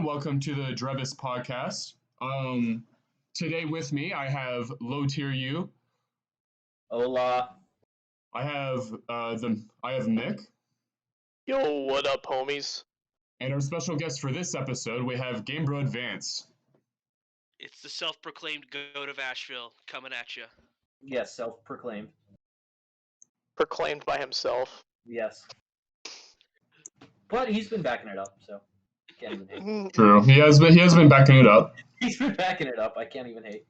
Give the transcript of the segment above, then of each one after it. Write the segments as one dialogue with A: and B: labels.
A: everyone. Welcome to the Drevis podcast. Today with me, I have Low Tier U.
B: Hola.
A: I have Nick,
C: Yo, what up, homies?
A: and our special guest for this episode, we have Gamebroadvanced.
D: It's the self-proclaimed goat of Asheville coming at you.
B: Yes, self-proclaimed.
C: Proclaimed by himself.
B: Yes. But he's been backing it up, so can't even hate.
A: True, he has been backing it up.
B: He's been backing it up. I can't even hate.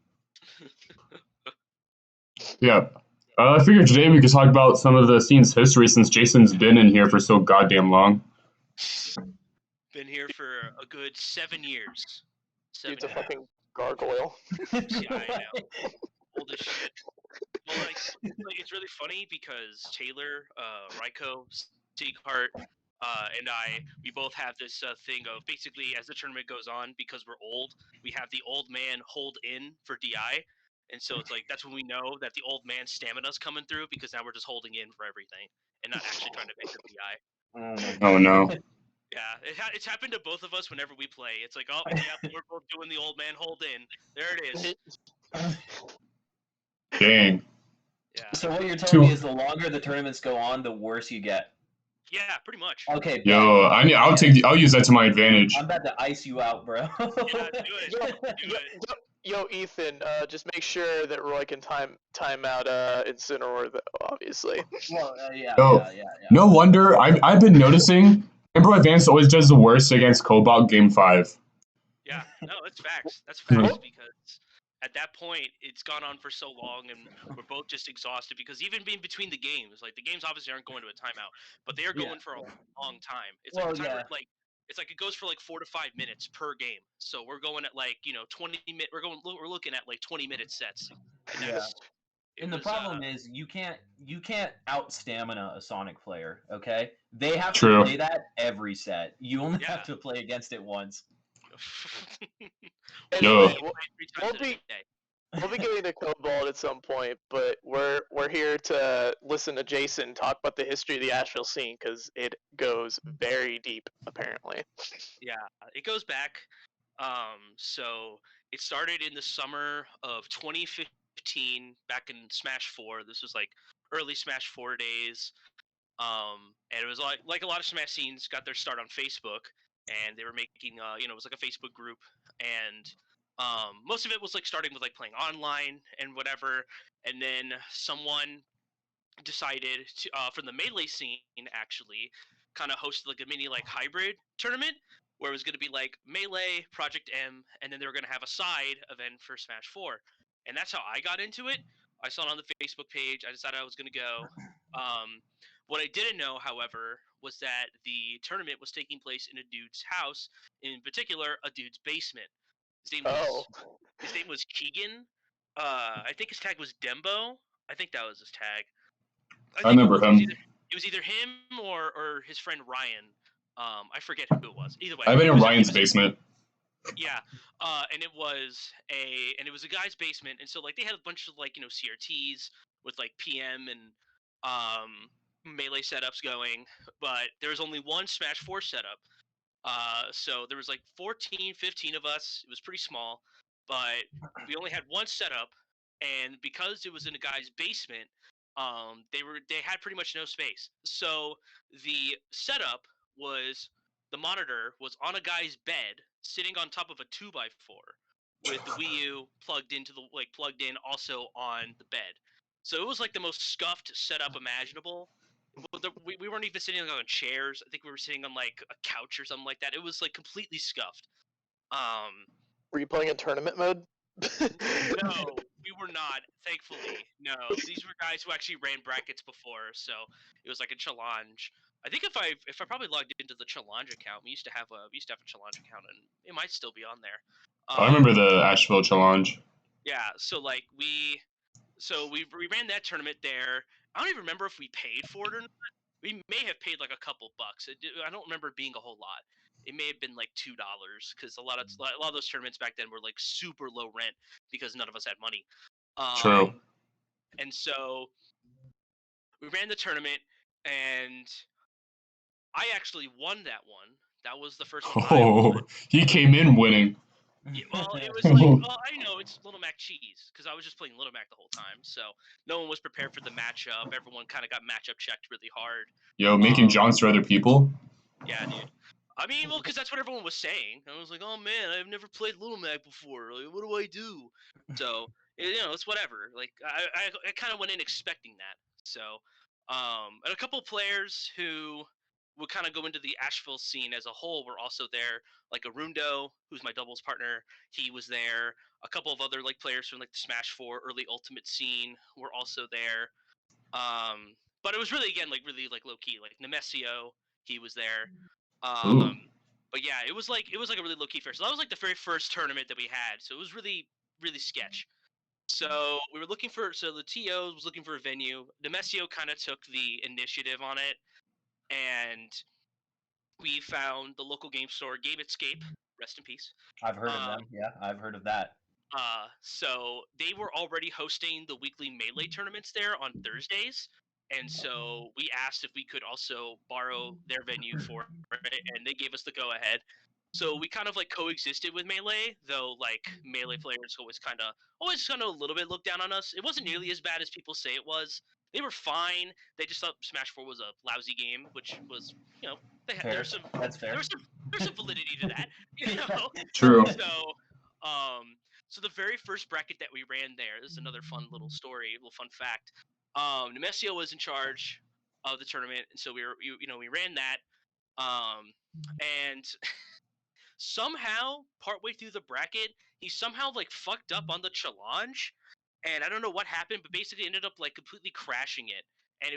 A: Yeah. I figured today we could talk about some of the scene's history since Jason's been in here for so goddamn long.
D: Been here for a good 7 years.
C: Dude's a fucking gargoyle.
D: Yeah, I know. Old as shit. Well, it's really funny because Taylor, Ryko, Sieghart, and we both have this thing of basically as the tournament goes on, because we're old, we have the old man hold in for DI. And so it's like, that's when we know that the old man stamina's coming through, because now we're just holding in for everything and not actually trying to make the DI.
A: Oh no.
D: Yeah, it's happened to both of us whenever we play. It's like, oh, yeah, we're both doing the old man hold in. There it is.
A: Dang.
D: Yeah.
B: So what you're telling me is the longer the tournaments go on, the worse you get.
D: Yeah, pretty much.
B: Okay.
A: Yo, I'll use that to my advantage.
B: I'm about to ice you out, bro.
D: Yeah, do it. Do it.
C: Yo, Ethan, just make sure that Roy can time out Incineroar, obviously.
B: Well, yeah.
A: No wonder I've been noticing Gamebroadvanced always does the worst against Cobalt Game 5.
D: Yeah, no, that's facts. That's facts, because at that point, it's gone on for so long, and we're both just exhausted, because even being between the games, like, the games obviously aren't going to a timeout, but they are going for a long time. It's like, it's like it goes for like 4 to 5 minutes per game. So we're going at like, 20 minute. We're looking at like 20-minute sets.
B: And the problem is you can't out stamina a Sonic player. Okay, they have to play that every set. You only have to play against it once.
A: Yo.
C: We'll be getting to Cobalt at some point, but we're here to listen to Jason talk about the history of the Asheville scene, because it goes very deep, apparently.
D: Yeah, it goes back. So it started in the summer of 2015, back in Smash 4. This was like early Smash 4 days. And it was like a lot of Smash scenes got their start on Facebook, and they were making, it was like a Facebook group, and most of it was like starting with like playing online and whatever, and then someone decided to, from the Melee scene, actually kind of hosted like a mini like hybrid tournament where it was going to be like Melee, Project M, and then they were going to have a side event for Smash 4, and that's how I got into it. I saw it on the Facebook page. I decided I was going to go. What I didn't know, however, was that the tournament was taking place in a dude's house, in particular, a dude's basement. His name was Keegan. I think his tag was Dembo. I think that was his tag.
A: I remember him.
D: It was either him or his friend Ryan. I forget who it was. Either way,
A: I've been in Ryan's basement.
D: Yeah, and it was a guy's basement, and so like they had a bunch of like CRTs with like PM and Melee setups going, but there was only one Smash 4 setup. So there was like 14, 15 of us. It was pretty small, but we only had one setup, and because it was in a guy's basement, they had pretty much no space. So the setup was the monitor was on a guy's bed, sitting on top of a 2x4, with the Wii U plugged in also on the bed. So it was like the most scuffed setup imaginable. We weren't even sitting on chairs. I think we were sitting on like a couch or something like that. It was like completely scuffed.
C: Were you playing in tournament mode?
D: No, we were not. Thankfully, no. These were guys who actually ran brackets before, so it was like a challenge. I think if I probably logged into the challenge account, we used to have a challenge account, and it might still be on there.
A: I remember the Asheville challenge.
D: Yeah, so like we ran that tournament there. I don't even remember if we paid for it or not. We may have paid like a couple bucks. I don't remember it being a whole lot. It may have been like $2, because a lot of those tournaments back then were like super low rent because none of us had money.
A: True.
D: And so we ran the tournament, and I actually won that one That was the first one I
A: Oh,
D: won.
A: he came in winning.
D: Yeah, well, it was like, well, I know it's Little Mac cheese because I was just playing Little Mac the whole time, so no one was prepared for the matchup. Everyone kind of got matchup checked really hard.
A: Yo, making jumps for other people.
D: Yeah, dude. I mean, well, because that's what everyone was saying. I was like, oh man, I've never played Little Mac before. Like, what do I do? So, it's whatever. Like, I kind of went in expecting that. So, and a couple of players who would kind of go into the Asheville scene as a whole were also there. Like Arundo, who's my doubles partner, he was there. A couple of other like players from like the Smash 4 early Ultimate scene were also there. But it was really again like really like low key. Like Nemesio, he was there.
A: Ooh.
D: But yeah, it was like a really low key fair. So that was like the very first tournament that we had. So it was really sketch. So we were looking for the TO was looking for a venue. Nemesio kind of took the initiative on it, and we found the local game store, Game Escape. Rest in peace.
B: I've heard of them. Yeah, I've heard of that.
D: So they were already hosting the weekly Melee tournaments there on Thursdays. And so we asked if we could also borrow their venue for it, and they gave us the go ahead. So we kind of like coexisted with Melee, though like Melee players always kind of a little bit looked down on us. It wasn't nearly as bad as people say it was. They were fine. They just thought Smash 4 was a lousy game, which was, there's some
B: That's fair.
D: there's some validity to that, you know.
A: True.
D: So the very first bracket that we ran there, this is another fun little story, little fun fact. Nemesio was in charge of the tournament, and so we ran that. And somehow, partway through the bracket, he somehow like fucked up on the challenge, and I don't know what happened, but basically ended up like completely crashing it, and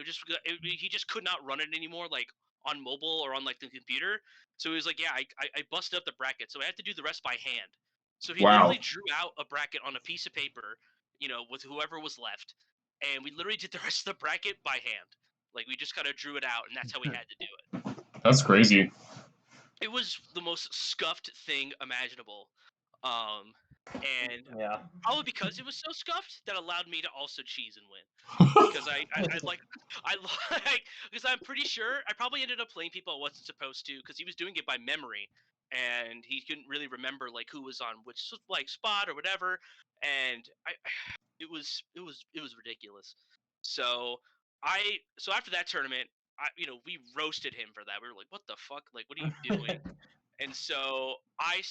D: he just could not run it anymore, like on mobile or on like the computer. So he was like, yeah, I busted up the bracket, so I had to do the rest by hand. So he literally drew out a bracket on a piece of paper, with whoever was left, and we literally did the rest of the bracket by hand. Like we just kind of drew it out, and that's how we had to do it.
A: That's crazy.
D: It was the most scuffed thing imaginable. And
B: yeah,
D: probably because it was so scuffed that allowed me to also cheese and win. Because I like because I'm pretty sure I probably ended up playing people I wasn't supposed to because he was doing it by memory and he couldn't really remember like who was on which like spot or whatever, and it was ridiculous. So after that tournament, we roasted him for that. We were like, what the fuck? Like, what are you doing? And so I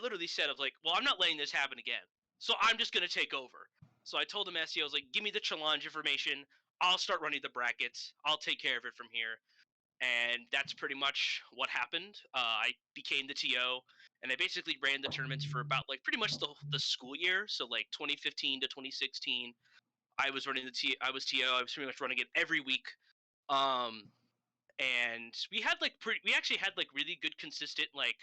D: literally said, I was like, well, I'm not letting this happen again. So I'm just going to take over. So I told him, SEO, I was like, give me the challenge information. I'll start running the brackets. I'll take care of it from here. And that's pretty much what happened. I became the TO, and I basically ran the tournaments for about like pretty much the school year. So like 2015 to 2016, I was running I was TO. I was pretty much running it every week. And we actually had like really good consistent like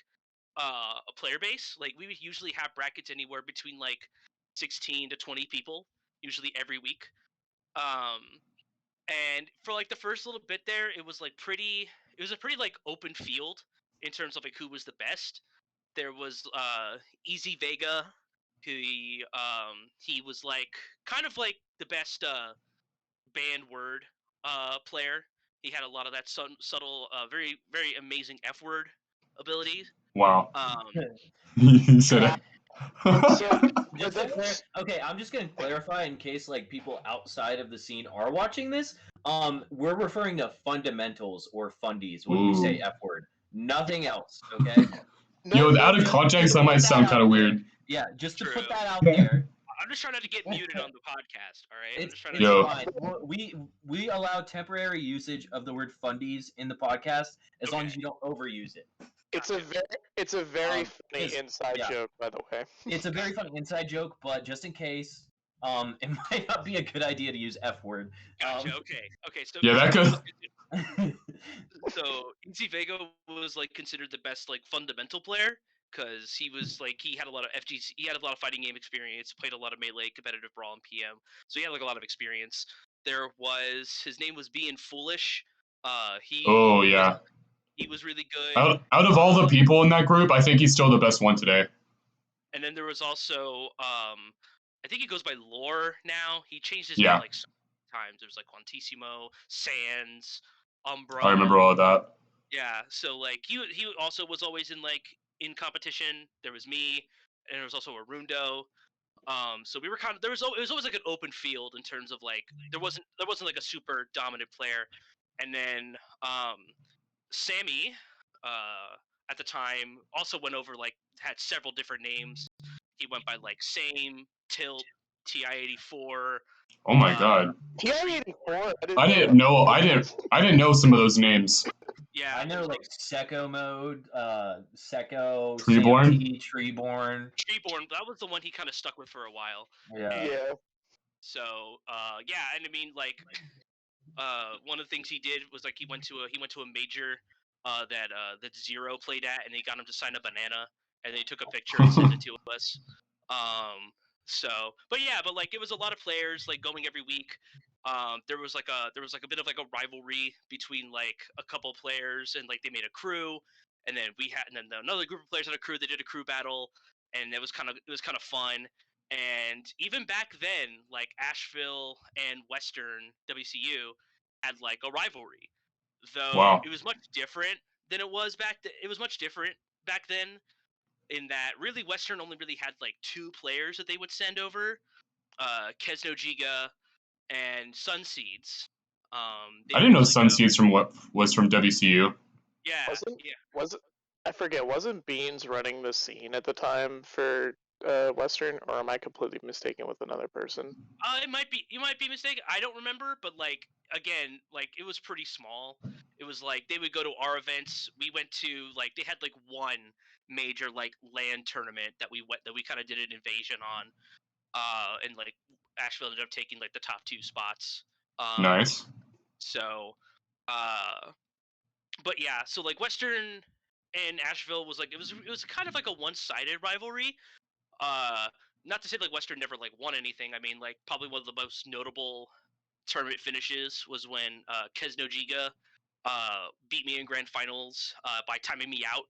D: a player base. Like we would usually have brackets anywhere between like 16 to 20 people usually every week. And for like the first little bit there, it was a pretty like open field in terms of like who was the best. There was Easy Vega, who he was like kind of like the best banned word player. He had a lot of that subtle, very very amazing F word ability.
A: Wow. You said it.
B: Okay, I'm just gonna clarify in case like people outside of the scene are watching this. We're referring to fundamentals or fundies when we say F word. Nothing else. Okay.
A: Yo, out of context, that might sound kind of weird.
B: Yeah, just to put that out there.
D: I'm just trying not to get muted on the podcast, all right?
B: It's fine. We allow temporary usage of the word fundies in the podcast as long as you don't overuse it.
C: It's a very funny inside joke, by the way.
B: It's a very funny inside joke, but just in case, it might not be a good idea to use F word.
D: Gotcha. Okay. So
A: yeah, that could.
D: So Easy Vega was like considered the best like fundamental player because he was like he had a lot of FGC, he had a lot of fighting game experience, played a lot of melee, competitive brawl, and PM. So he had like a lot of experience. His name was Being Foolish. He was really good.
A: Out of all the people in that group, I think he's still the best one today.
D: And then there was also I think he goes by Lore now. He changed his name like times. There's like Quantissimo, Sans, Umbra.
A: I remember all of that.
D: Yeah, so like he also was always in competition. There was me, and there was also Arundo. So we were kind of it was always like an open field in terms of like there wasn't like a super dominant player, and then Sammy at the time also went over like had several different names. He went by like Same, Tilt, TI-84.
A: Oh my god.
C: TI-84.
A: I didn't know. I didn't know some of those names.
D: Yeah,
B: I know like Secco mode, Secco,
A: Treeborn?
B: CMT, Treeborn.
D: Treeborn. That was the one he kind of stuck with for a while.
C: Yeah.
D: So yeah, and I mean like one of the things he did was like he went to a major that Zero played at, and they got him to sign a banana, and they took a picture and sent it to us. So, but yeah, but like it was a lot of players like going every week. There was like a bit of like a rivalry between like a couple players, and like they made a crew, and then another group of players had a crew. They did a crew battle, and it was kind of fun. And even back then, like Asheville and Western WCU had like a rivalry, though
A: Wow.
D: it was much different than it was back. It was much different back then in that really Western only really had like two players that they would send over, Kesno Giga and Sunseeds. They
A: I
D: would
A: didn't know
D: usually go.
A: Sunseeds was from WCU.
D: Yeah,
C: Was it? I forget. Wasn't Beans running the scene at the time for Western, or am I completely mistaken with another person?
D: It might be. You might be mistaken. I don't remember, but like again, like it was pretty small. It was like they would go to our events. We went to like they had like one major like LAN tournament that we kind of did an invasion on. And like Asheville ended up taking like the top two spots.
A: Nice.
D: So, uh, but yeah, so like Western and Asheville was like it was kind of like a one-sided rivalry. Uh, Not to say like Western never like won anything. I mean, like probably one of the most notable tournament finishes was when Kesno Giga beat me in grand finals by timing me out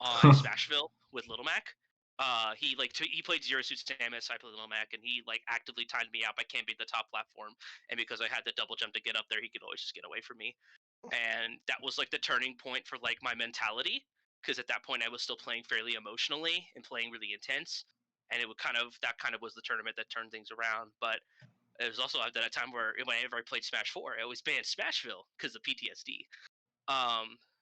D: on Smashville with Little Mac. He played Zero Suit Samus, I played Little Mac, and he like actively timed me out by camping the top platform. And because I had the double jump to get up there, he could always just get away from me. And that was like the turning point for like my mentality, because at that point I was still playing fairly emotionally and playing really intense, and that kind of was the tournament that turned things around. But it was also at that time where whenever I played Smash 4, I always banned Smashville because of PTSD.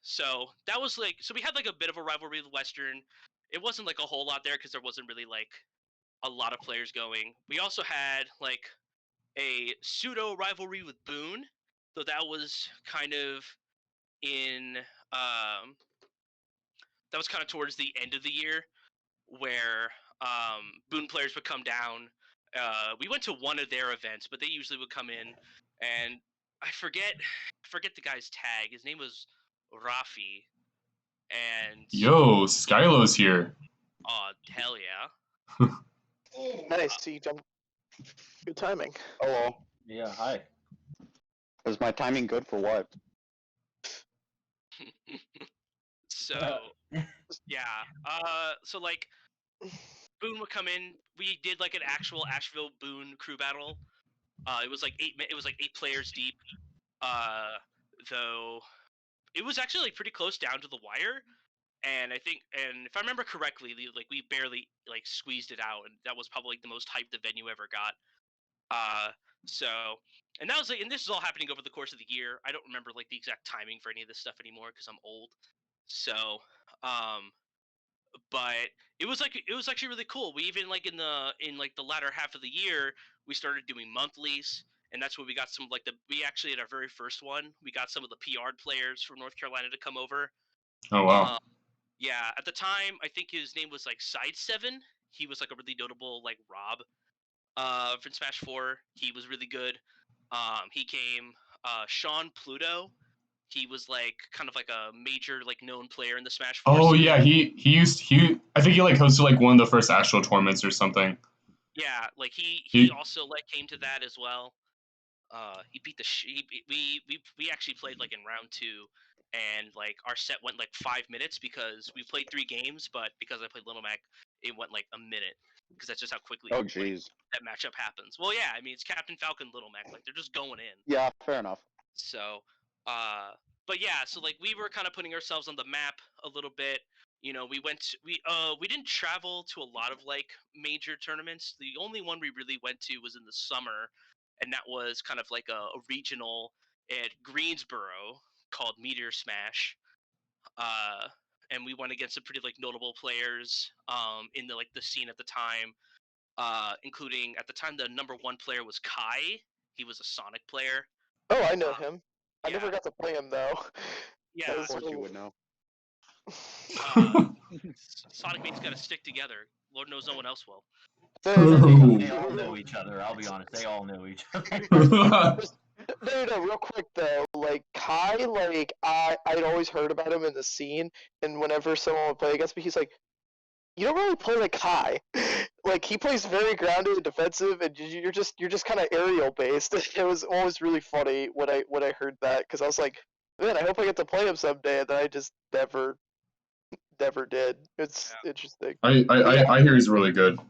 D: So that was like, so we had like a bit of a rivalry with Western. It wasn't like a whole lot there because there wasn't really like a lot of players going. We also had like a pseudo rivalry with Boone, so that was kind of in that was kind of towards the end of the year where Boone players would come down. We went to one of their events, but they usually would come in, and I forget the guy's tag. His name was Rafi, and
A: Yo, Skylo's here.
D: oh hell yeah!
C: Nice. You jumped. Good timing.
E: Hello.
B: Yeah, hi.
E: Is my timing good for what?
D: So yeah, so like Boone would come in. We did like an actual Asheville Boone crew battle. It was like eight players deep. Though it was actually like pretty close down to the wire. And if I remember correctly, like we barely like squeezed it out, and that was probably like, the most hype the venue ever got. Uh, so, and that was like, and this is all happening over the course of the year. I don't remember like the exact timing for any of this stuff anymore because I'm old. So, um, but it was actually really cool. We even like in like the latter half of the year, we started doing monthlies, and that's where we got we actually at our very first one, we got some of the PR players from North Carolina to come over.
A: Oh wow.
D: Yeah, at the time, I think his name was like Side Seven. He was like a really notable like Rob from Smash 4. He was really good. He came. Sean Pluto. He was like kind of like a major like known player in the Smash 4
A: Oh
D: scene.
A: yeah, he I think he like hosted like one of the first actual tournaments or something.
D: Yeah, like he also like came to that as well. He beat we actually played like in round 2, and like our set went like 5 minutes because we played 3 games, but because I played Little Mac, it went like a minute because that's just how quickly
E: Oh
D: like,
E: jeez.
D: that matchup happens. Well, yeah, I mean it's Captain Falcon Little Mac, like they're just going in.
E: Yeah, fair enough.
D: So, uh, but yeah, so like we were kind of putting ourselves on the map a little bit. You know, we didn't travel to a lot of like major tournaments. The only one we really went to was in the summer, and that was kind of like a regional at Greensboro called Meteor Smash. Uh, and we went against some pretty like notable players in the scene at the time. Including at the time the number one player was Kai. He was a Sonic player.
C: Oh, I know him. I
D: yeah.
C: never got to play him though.
D: Yeah.
E: Of course you would know.
D: Sonic mates got to stick together. Lord knows no one else will.
B: They all know each other. I'll be honest. They all know each other.
C: No, real quick though, like Kai, like I'd always heard about him in the scene, and whenever someone would play against me, he's like, "You don't really play like Kai." Like he plays very grounded and defensive, and you're just kind of aerial based. It was always really funny when I heard that, because I was like, "Man, I hope I get to play him someday," and then I just never did. It's interesting.
A: I hear he's really good.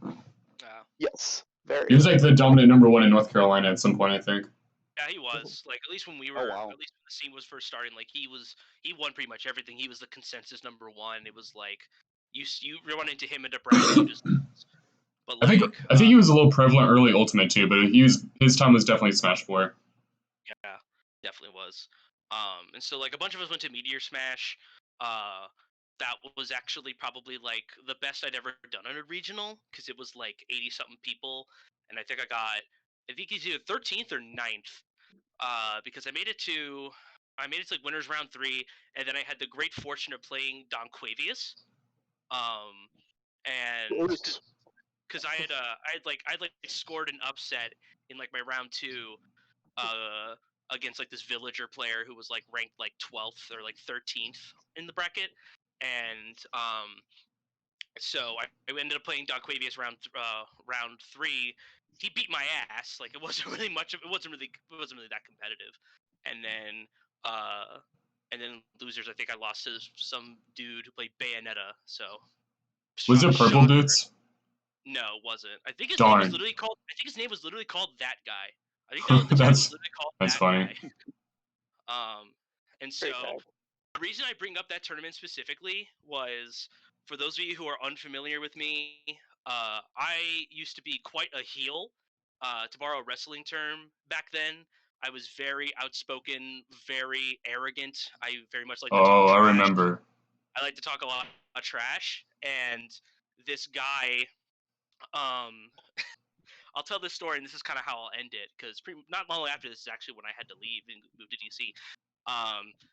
C: Yes, very.
A: He was like the dominant number one in North Carolina at some point, I think.
D: Yeah, he was. Like at least when we were, at least when the scene was first starting, like he won pretty much everything. He was the consensus number one. It was like you run into him in Nebraska, just. But
A: I think he was a little prevalent early Ultimate too, but his time was definitely Smash 4.
D: Yeah, definitely was. And so like a bunch of us went to Meteor Smash. That was actually probably like the best I'd ever done on a regional, because it was like 80 something people, and I think he's either 13th or 9th. Because I made it to like winners round 3, and then I had the great fortune of playing Don Quavius. And because I had scored an upset in like my round 2, against like this villager player who was like ranked like 12th or like 13th in the bracket, and so I ended up playing Don Quavius round 3. He beat my ass. Like it wasn't really that competitive. And then losers, I think I lost to some dude who played Bayonetta. So
A: was it Purple Boots?
D: No, it wasn't. I think his name was literally called That Guy. I think that was the guy was literally called
A: That's
D: That
A: funny.
D: Guy. And so the reason I bring up that tournament specifically was, for those of you who are unfamiliar with me, I used to be quite a heel. To borrow a wrestling term back then, I was very outspoken, very arrogant. I very much like to talk trash.
A: I remember.
D: I like to talk a lot of trash, and this guy, I'll tell this story, and this is kind of how I'll end it, because not long after this is actually when I had to leave and move to DC.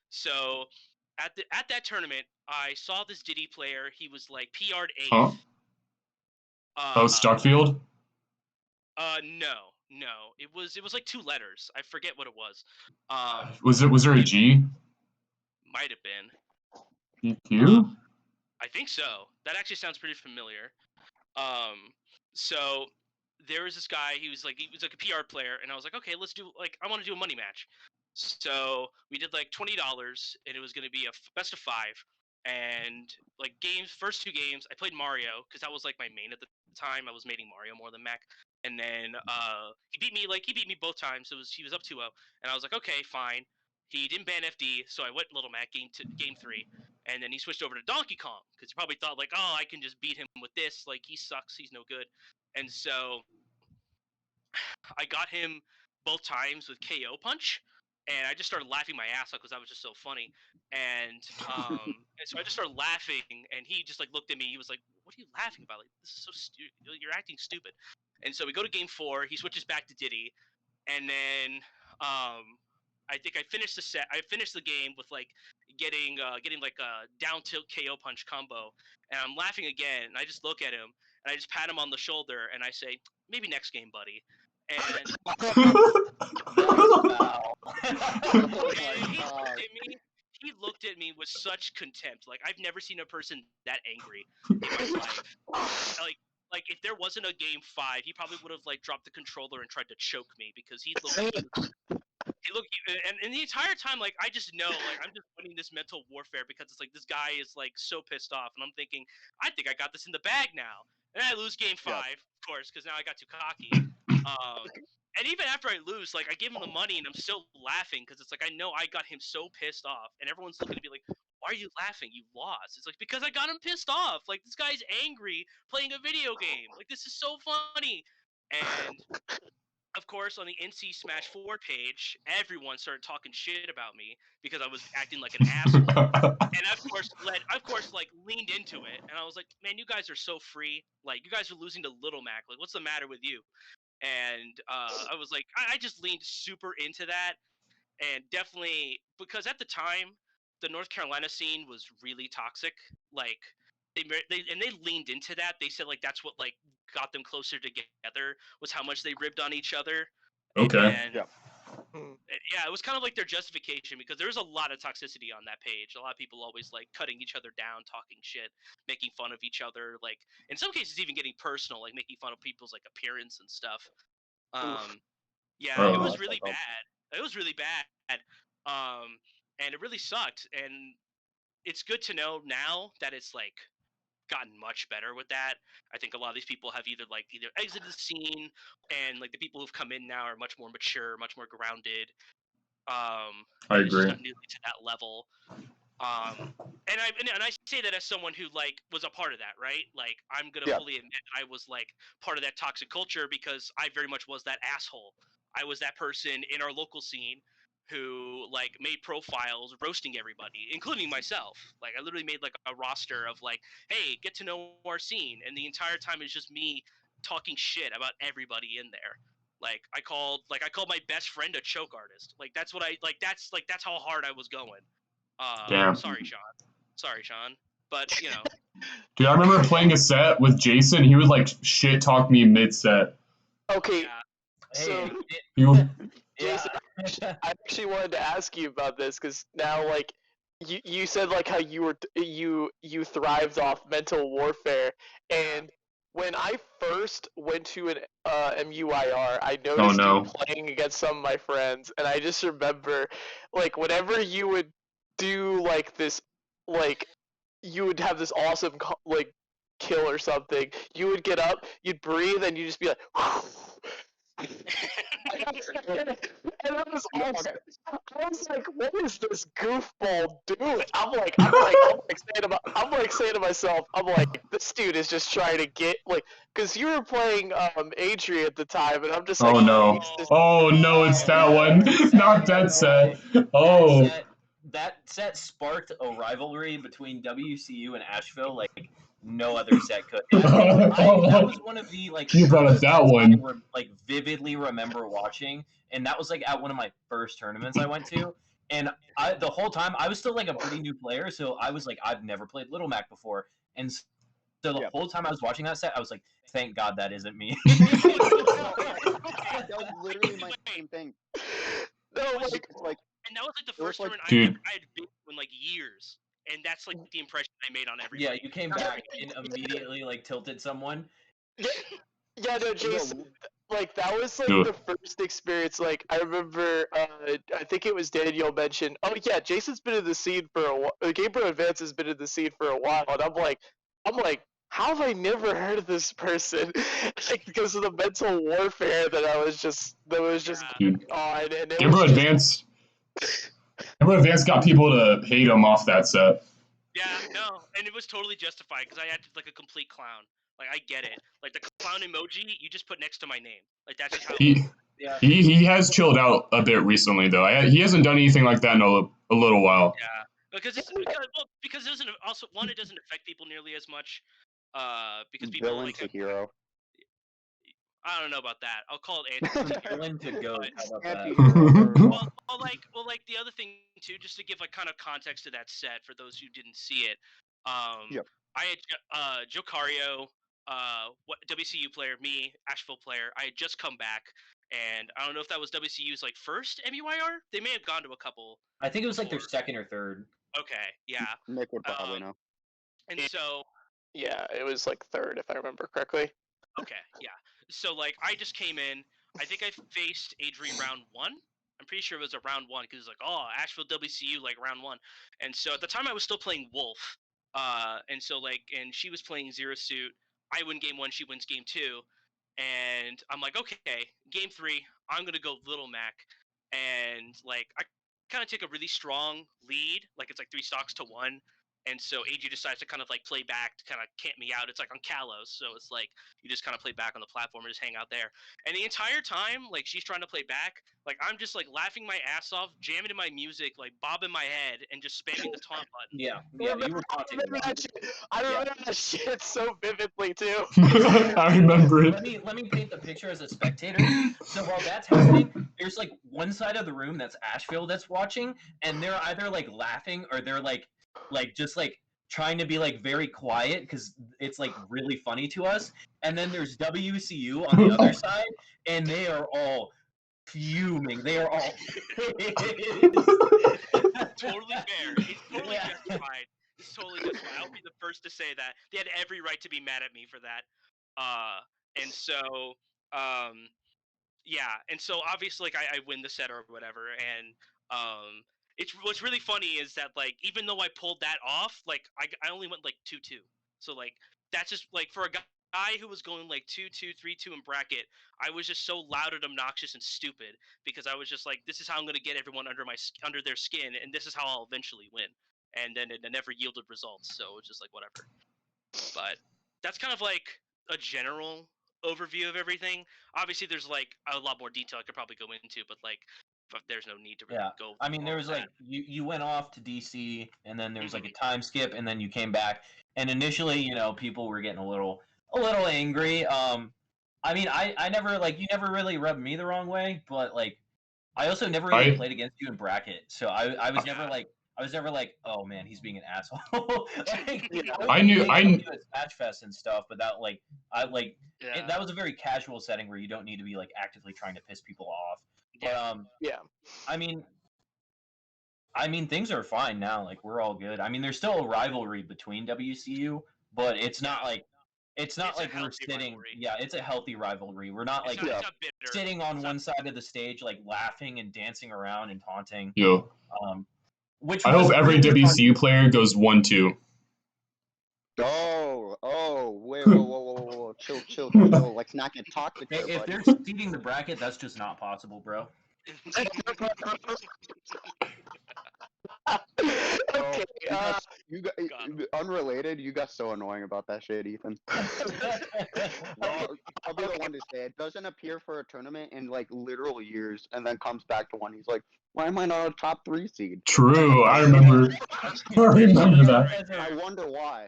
D: So at that tournament, I saw this Diddy player. He was like PR'd 8th.
A: Huh? Stockfield?
D: No. It was like 2 letters. I forget what it was.
A: Was there a G?
D: Might have been.
A: Q?
D: I think so. That actually sounds pretty familiar. So there was this guy. He was like a PR player, and I was like, okay, let's do I want to do a money match. So we did like $20, and it was going to be a best of 5. And like first 2 games, I played Mario because that was like my main at the time. I was maining Mario more than Mac. And then he beat me both times. He was up 2-0, and I was like, okay, fine. He didn't ban FD, so I went Little Mac game 3. And then he switched over to Donkey Kong because he probably thought like, oh, I can just beat him with this. Like he sucks, he's no good. And so I got him both times with KO punch, and I just started laughing my ass off because that was just so funny. And and so I just started laughing, and he just like looked at me. He was like, "What are you laughing about? Like this is so stupid. You're acting stupid." And so we go to game 4. He switches back to Diddy, and then I think I finished the set. I finished the game with like getting like a down tilt KO punch combo, and I'm laughing again. And I just look at him, and I just pat him on the shoulder, and I say, "Maybe next game, buddy." And he looked at me with such contempt. Like I've never seen a person that angry in my life. Like if there wasn't a game 5, he probably would have like dropped the controller and tried to choke me, because he looked and the entire time, like I just know, like I'm just winning this mental warfare, because it's like this guy is like so pissed off, and I'm thinking, I think I got this in the bag now. And I lose game 5, of course, because now I got too cocky. And even after I lose, like, I give him the money and I'm still laughing because it's like I know I got him so pissed off, and everyone's looking at me like, "Why are you laughing? You lost." It's like because I got him pissed off. Like this guy's angry playing a video game. Like this is so funny. And of course, on the NC Smash 4 page, everyone started talking shit about me because I was acting like an asshole. And of course, like leaned into it, and I was like, "Man, you guys are so free. Like, you guys are losing to Little Mac. Like, what's the matter with you?" And I was like, I just leaned super into that, and definitely because at the time, the North Carolina scene was really toxic. Like, they leaned into that. They said like that's what like got them closer together was how much they ribbed on each other.
A: Okay.
D: And yeah, it was kind of like their justification because there was a lot of toxicity on that page. A lot of people always like cutting each other down, talking shit, making fun of each other. Like in some cases, even getting personal, like making fun of people's like appearance and stuff. Yeah, it was really bad. It was really bad. And it really sucked. And it's good to know now that it's like gotten much better with that. I think a lot of these people have either exited the scene, and like the people who've come in now are much more mature, much more grounded.
A: I
D: And it's just
A: agree.
D: not nearly to that level. And I say that as someone who like was a part of that, right? Like I'm gonna fully admit I was like part of that toxic culture because I very much was that asshole. I was that person in our local scene who like made profiles roasting everybody, including myself. Like I literally made like a roster of like, hey, get to know our scene, and the entire time it's just me talking shit about everybody in there. Like I called my best friend a choke artist. Like that's what I like. That's how hard I was going.
A: Damn.
D: Sorry, Sean. But you know,
A: Dude, I remember playing a set with Jason. He would like shit talk me mid set.
C: Okay,
D: yeah.
C: so
A: You
C: Jason, I actually wanted to ask you about this because now, like, you said like how you thrived off mental warfare, and when I first went to an MUIR, I noticed you playing against some of my friends, and I just remember, like, whenever you would do like this, like, you would have this awesome like kill or something, you would get up, you'd breathe, and you'd just be like. And I was like, what is this goofball doing? I'm like saying to myself, I'm like, this dude is just trying to get like, because you were playing Adrian at the time, and I'm just like,
A: oh no, it's that one, not that set. Oh,
B: that set sparked a rivalry between WCU and Asheville like no other set could. That was one of the like
A: you brought up that one.
B: I like vividly remember watching, and that was like at one of my first tournaments I went to. And the whole time I was still like a pretty new player, so I was like, I've never played Little Mac before, and so the whole time I was watching that set, I was like, thank God that isn't me.
E: That was literally my same thing.
C: No,
E: like,
D: and that was like the first tournament I had been in like years, and that's like the impression I made on everybody.
B: Yeah, you came back and immediately like tilted someone.
C: Yeah, no, Jason. Like that was like the first experience. Like I remember, I think it was Daniel mentioned. Oh yeah, Jason's been in the scene for a while. Gamebroadvanced has been in the scene for a while, and I'm like, how have I never heard of this person? Like because of the mental warfare that was just
A: Dude.
C: on, and it
A: Gamebroadvanced got people to hate him off that set.
D: Yeah, no, and it was totally justified because I acted like a complete clown. Like I get it. Like the clown emoji, you just put next to my name. Like that's just how.
A: He has chilled out a bit recently though. He hasn't done anything like that in a little while.
D: Yeah, because it doesn't also it doesn't affect people nearly as much. Because people
E: villain to hero.
D: I don't know about that. I'll call it
B: villain to goat. How about that?
D: well, like the other thing too, just to give like kind of context to that set for those who didn't see it. I had Jocario, WCU player, me, Asheville player. I had just come back, and I don't know if that was WCU's like first MUIR. They may have gone to a couple.
B: I think it was like their second or third.
D: Okay, yeah.
E: Nick would probably know.
D: And so.
C: Yeah, it was like third if I remember correctly.
D: Okay, yeah. So like I just came in. I think I faced Adri round 1. I'm pretty sure it was a round 1 because it's like, oh, Asheville WCU like round 1. And so at the time I was still playing Wolf. And so like, and she was playing Zero Suit. I win game 1, she wins game 2. And I'm like, okay, game 3, I'm gonna go Little Mac, and like I kind of take a really strong lead, like it's like 3 stocks to 1. And so AG decides to kind of like play back to kind of camp me out. It's like on Kalos, so it's like you just kind of play back on the platform and just hang out there. And the entire time, like she's trying to play back, like I'm just like laughing my ass off, jamming to my music, like bobbing my head, and just spamming the taunt button.
B: Yeah,
C: I
B: you were taunting
C: remember
B: a lot.
C: that shit. I remember that shit so vividly too.
A: I remember it.
B: Let me paint the picture as a spectator. So while that's happening, there's like one side of the room that's Asheville that's watching, and they're either like laughing or they're like just like trying to be like very quiet because it's like really funny to us. And then there's WCU on the other side, and they are all fuming. They are all
D: Totally fair. It's totally
B: Yeah.
D: justified. It's totally justified. I'll be the first to say that they had every right to be mad at me for that. And so, yeah, and so obviously, like I win the set or whatever, and it's what's really funny is that like even though I pulled that off, like I only went like 2-2. So like that's just like for a guy who was going like 2-2, 3-2 in bracket, I was just so loud and obnoxious and stupid because I was just like, this is how I'm gonna get everyone under their skin, and this is how I'll eventually win. And then it never yielded results, so it's just like whatever. But that's kind of like a general overview of everything. Obviously, there's like a lot more detail I could probably go into, but like, there's no need to really
B: Yeah,
D: go.
B: I mean,
D: through
B: there
D: all
B: was
D: of
B: like
D: that.
B: you went off to DC, and then there was like a
D: Mhm.
B: time skip, and then you came back. And initially, people were getting a little angry. I mean, I never like you never really rubbed me the wrong way, but like I also never really
A: I
B: played against you in bracket, so I was never like oh man, he's being an asshole. Like,
C: Yeah.
B: I would
A: I knew
B: hang
A: I
B: out with
A: kn-
B: you at Smash Fest and stuff, but that like
D: Yeah.
B: that was a very casual setting where you don't need to be like actively trying to piss people off. But
D: Yeah.
C: Yeah.
B: I mean, things are fine now. Like we're all good. I mean, there's still a rivalry between WCU, but it's not
D: Yeah.
B: like
D: It's a
B: we're
D: healthy
B: sitting.
D: rivalry.
B: Yeah, it's a healthy rivalry. We're not like
C: Yeah.
D: It's not bitter.
B: sitting on
D: It's
B: one
D: not.
B: side of the stage, like laughing and dancing around and taunting.
A: yo.
B: Which
A: I
B: was
A: hope every
B: really fun.
A: WCU player goes 1-2.
E: Wait, whoa, chill. Let's not get toxic there,
B: If
E: buddy.
B: they're seeding the bracket, that's just not possible, bro.
C: Okay.
E: Unrelated, you got so annoying about that shit, Ethan. I'll be the one to say it. Doesn't appear for a tournament in like literal years, and then comes back to one. He's like, "Why am I not a top 3 seed?"
A: True, I remember. I remember that.
E: I wonder why.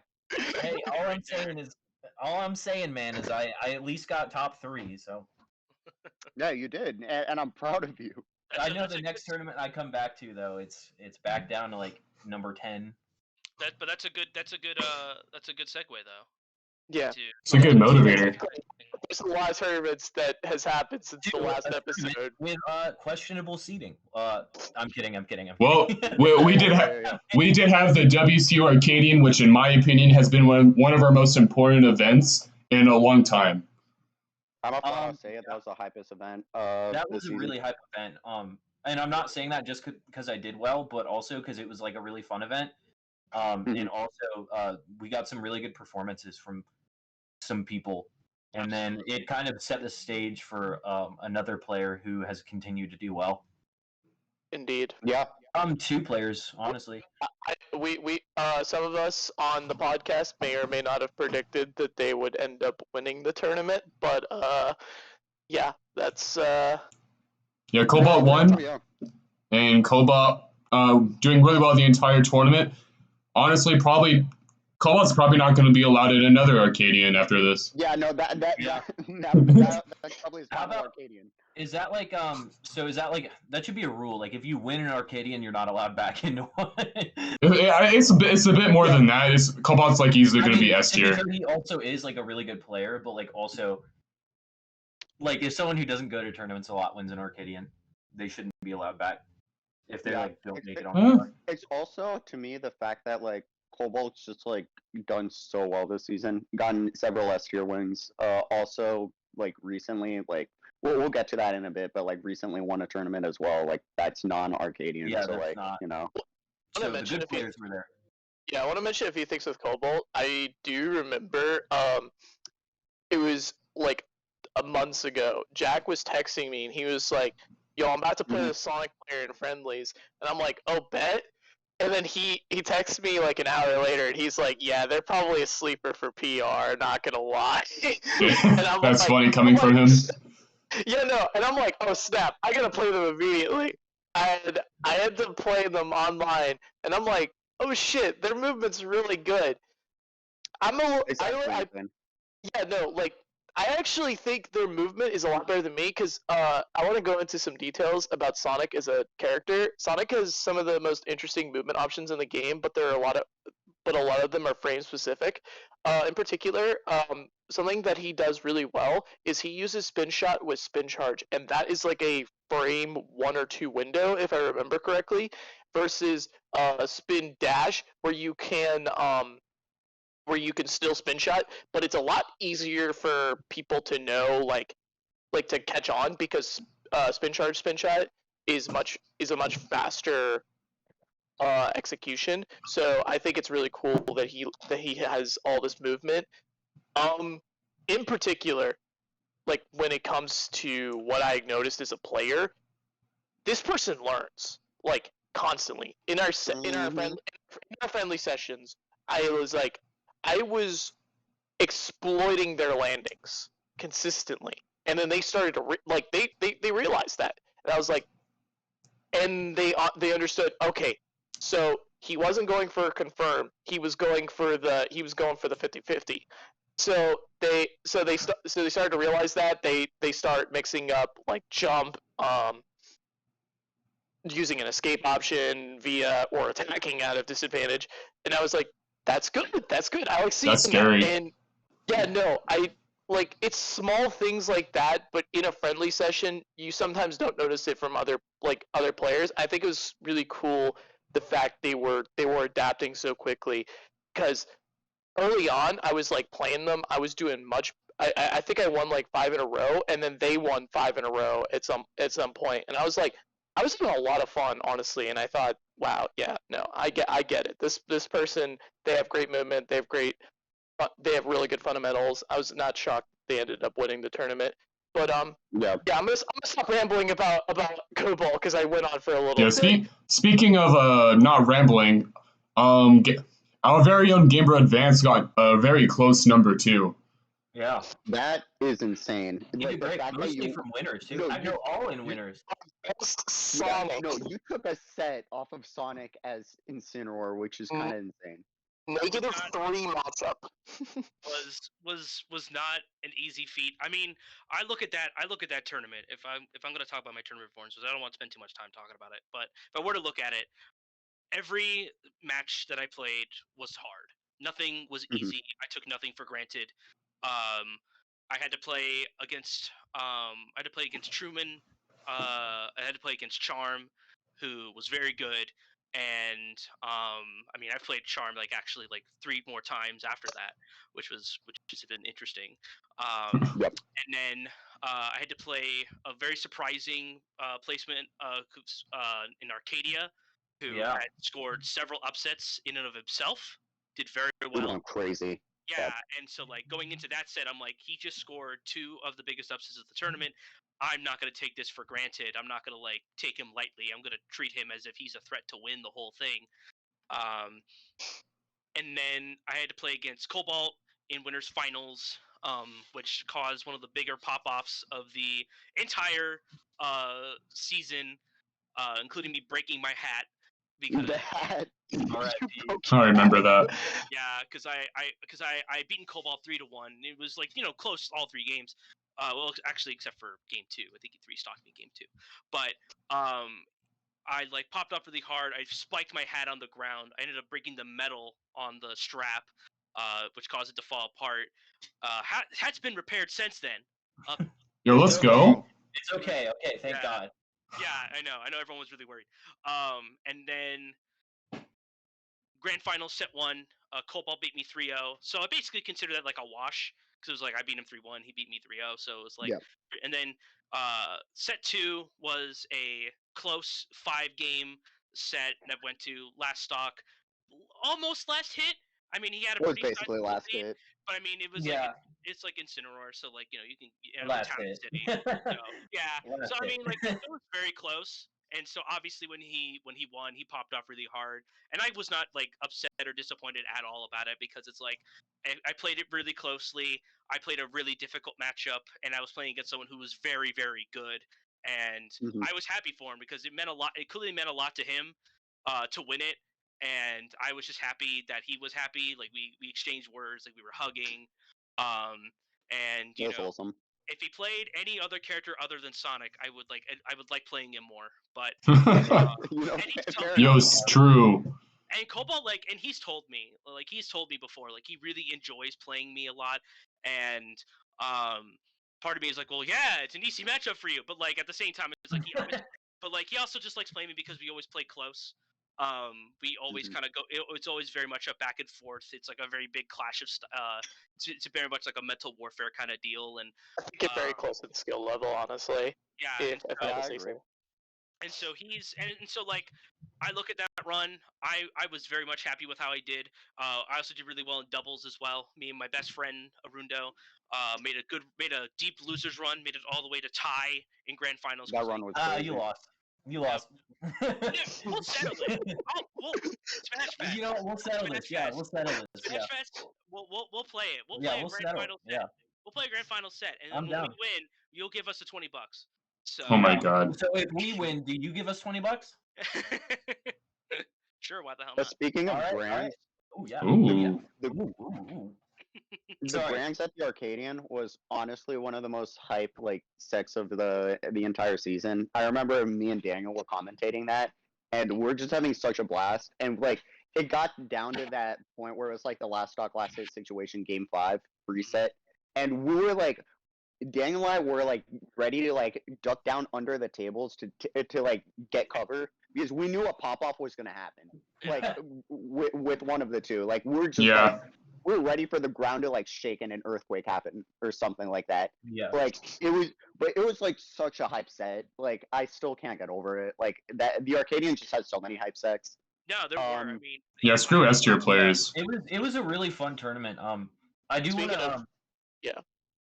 B: Hey, all
D: Right
B: I'm saying is, man, is I at least got top 3. So
E: Yeah, you did, and I'm proud of you.
B: I know the next tournament I come back to though, it's back down to like number 10.
D: But that's a good segue though.
C: Yeah.
A: It's a good motivator.
C: There's a lot of tournaments that has happened since the last episode.
B: With questionable seating. I'm kidding.
A: Well, we did we did have the WCU Arcadian, which in my opinion has been one of our most important events in a long time.
E: I'm not proud to say it. That was the hypest event.
B: That was
E: this
B: a
E: season.
B: really hype event. And I'm not saying that just because I did well, but also because it was like a really fun event. And also we got some really good performances from some people, and then it kind of set the stage for another player who has continued to do well.
C: Indeed.
E: Yeah.
B: 2 players, honestly.
C: We some of us on the podcast may or may not have predicted that they would end up winning the tournament, but yeah, that's
A: Yeah, Cobalt won,
E: Yeah.
A: and Cobalt doing really well the entire tournament. Honestly, Cobalt's probably not going to be allowed in another Arcadian after this.
E: Yeah, no, that
B: Yeah.
E: probably is
B: How
E: not
B: about-
E: Arcadian.
B: Is that like So is that like that should be a rule? Like if you win an Arcadian, you're not allowed back into one.
A: It's a bit more than that. Cobalt's like easily going to be S
B: to be
A: tier.
B: fair, he also is like a really good player, but like also, like if someone who doesn't go to tournaments a lot wins an Arcadian, they shouldn't be allowed back if they
E: Yeah.
B: like don't make it on.
A: Huh?
E: It's also to me the fact that like Cobalt's just like done so well this season, gotten several S tier wins. Also like recently, like we'll get to that in a bit, but like recently won a tournament as well. Like that's non-Arcadian,
B: Yeah,
E: so
B: that's
E: like
B: not-
E: you know.
B: So the
C: mention
B: good
C: if you-
B: players were there.
C: Yeah, I want to mention a few things with Cobalt. I do remember it was like months ago, Jack was texting me and he was like, "Yo, I'm about to put
E: Mhm.
C: a Sonic player in friendlies," and I'm like, "Oh, bet." And then he texts me like an hour later and he's like, "Yeah, they're probably a sleeper for PR. Not gonna lie." And I'm
A: That's
C: like,
A: funny coming from him.
C: yeah, no, and I'm like, "Oh snap! I gotta play them immediately." And I end up playing them online, and I'm like, "Oh shit, their movement's really good."
E: It's actually
C: I
E: insane.
C: yeah, no, like I actually think their movement is a lot better than me because I want to go into some details about Sonic as a character. Sonic has some of the most interesting movement options in the game, but there are a lot of them are frame specific. In particular, something that he does really well is he uses spin shot with spin charge, and that is like a frame 1 or 2 window, if I remember correctly, versus spin dash where you can still spin shot, but it's a lot easier for people to know like to catch on because spin shot is a much faster execution. So I think it's really cool that he has all this movement. Um, in particular, like when it comes to what I noticed as a player, this person learns like constantly
E: Mhm.
C: in our friendly sessions. I was exploiting their landings consistently, and then they started to they realized that, and I was like, and they understood. Okay, so he wasn't going for a confirm. He was going for the 50-50. So they started to realize that they start mixing up like jump, using an escape option via or attacking out of disadvantage, and I was like, that's good. That's good. I like seeing
A: That's
C: that.
A: scary.
C: And yeah, no, I like it's small things like that, but in a friendly session, you sometimes don't notice it from other players. I think it was really cool the fact they were adapting so quickly because early on I was like playing them. I was doing much. I think I won like 5 in a row, and then they won 5 in a row at some point, and I was having a lot of fun honestly, and I thought, wow, yeah, no, I get it. This person, they have great movement, they have really good fundamentals. I was not shocked they ended up winning the tournament. But
E: Yeah.
C: yeah, I'm gonna stop rambling about Cobalt because I went on for a little
A: Yeah.
C: bit.
A: Speaking of not rambling, our very own Gamebroadvanced got a very close number 2.
B: Yeah.
E: That is insane.
B: He
E: Like
B: did
E: the
B: great,
E: fact that
B: mostly
E: you
B: from winners too.
E: no
B: I
E: you
B: know all in
E: you
B: winners.
C: Best
E: yeah
C: Sonic.
E: no you took a set off of Sonic as Incineroar, which is kind of insane.
C: Negative
D: Not
C: 3 matchup.
D: was not an easy feat. I mean, I look at that tournament. If I'm going to talk about my tournament performances, I don't want to spend too much time talking about it. But if I were to look at it, every match that I played was hard. Nothing was
E: Mhm.
D: easy. I took nothing for granted. Um, I had to play against Truman. I had to play against Charm, who was very good. And I mean, I've played Charm like actually like 3 more times after that, which has been interesting.
E: Yep.
D: And then I had to play a very surprising placement in Arcadia, who
B: Yeah.
D: had scored several upsets in and of himself. Did very
E: We
D: well.
E: went crazy.
D: Yeah, and so like going into that set, I'm like, he just scored 2 of the biggest upsets of the tournament. I'm not gonna take this for granted. I'm not gonna like take him lightly. I'm gonna treat him as if he's a threat to win the whole thing. Um, and then I had to play against Cobalt in winners finals, which caused one of the bigger pop offs of the entire season, including me breaking my hat because
E: The hat.
B: Alright,
E: You broke
A: I
E: your
A: remember
E: hat.
A: that.
D: yeah, because I beaten Cobalt 3-1. It was like close all 3 games. Well, actually, except for game 2, I think he 3-stocked me game 2. But I like popped up really hard. I spiked my hat on the ground. I ended up breaking the metal on the strap, which caused it to fall apart. Hat's been repaired since then. Uh,
A: Yo,
B: It's
A: let's
B: okay.
A: go.
B: It's okay. Okay, thank
D: yeah,
B: God.
D: yeah, I know. Everyone was really worried. And then grand final set 1, Cobalt beat me 3-0. So I basically consider that like a wash because it was like I beat him 3-1, he beat me 3-0. So it was like,
E: Yeah.
D: and then set 2 was a close 5-game set that went to last stock, almost last hit. I mean, he had a
E: It was
D: pretty
E: basically
D: sizable
E: last
D: lead,
E: hit.
D: but I mean, it was like
B: Yeah.
D: it's like Incineroar, so like you can
B: Last
D: town and
B: hit.
D: city. So yeah,
B: Last
D: so I
B: hit.
D: mean like it was very close, and so obviously when he won, he popped off really hard, and I was not like upset or disappointed at all about it because it's like I played it really closely. I played a really difficult matchup, and I was playing against someone who was very very good, and
E: Mhm.
D: I was happy for him because it meant a lot. It clearly meant a lot to him to win it, and I was just happy that he was happy. Like we exchanged words, like we were hugging. And
E: That's awesome.
D: if he played any other character other than Sonic, I would like playing him more. But
E: You know,
D: and he's told
E: fair
D: me,
A: Yo,
E: enough.
A: it's true.
D: and Cobalt and he's told me before he really enjoys playing me a lot, and part of me is like, well, yeah, it's an easy matchup for you, but like at the same time, it's like he also just likes playing me because we always play close. We always
E: Mhm.
D: kind of go. It's always very much a back and forth. It's like a very big clash of. It's very much like a mental warfare kind of deal, and
C: I think get very close to the skill level, honestly.
D: yeah,
C: If I
E: Yeah,
C: had to
E: I
C: say
E: agree.
C: so.
D: and so I look at that run. I was very much happy with how I did. I also did really well in doubles as well. Me and my best friend Arundo made a deep losers run, made it all the way to tie in grand finals.
E: That run was crazy.
B: You lost. You
D: Yeah.
B: lost.
D: Yeah, we'll settle it. We'll Smash Fest.
B: You know what? We'll settle this. Yeah, we'll settle this. Yeah.
D: Smash Fest. We'll play it. We'll
B: Yeah,
D: play a
B: we'll
D: grand
B: settle it.
D: final set.
B: Yeah.
D: We'll play a grand final set, and
B: I'm
D: then when
B: down.
D: we win, you'll give us the $20. So.
A: Oh my god.
B: So if we win, do you give us $20?
D: Sure, why the hell
E: But
D: not?
E: speaking of
B: All right, all
E: brands,
B: Oh yeah.
A: Ooh.
E: the,
B: Ooh.
E: the
B: Sorry.
E: brands at the Arcadian was honestly one of the most hype sets of the entire season. I remember me and Daniel were commentating that, and we're just having such a blast. And it got down to that point where it was like the last stock last hit situation, game 5 reset, and we were like, Daniel and I were ready to duck down under the tables to get cover because we knew a pop off was gonna happen, with one of the two. We're just
A: Yeah.
E: we're ready for the ground to shake and an earthquake happen or something like that.
B: Yeah.
E: It was such a hype set. I still can't get over it. The Arcadian just has so many hype sets.
D: No, there were. I mean,
A: Yeah, screw S tier players.
B: It was a really fun tournament. I do want
C: Speaking
B: to.
C: of- yeah.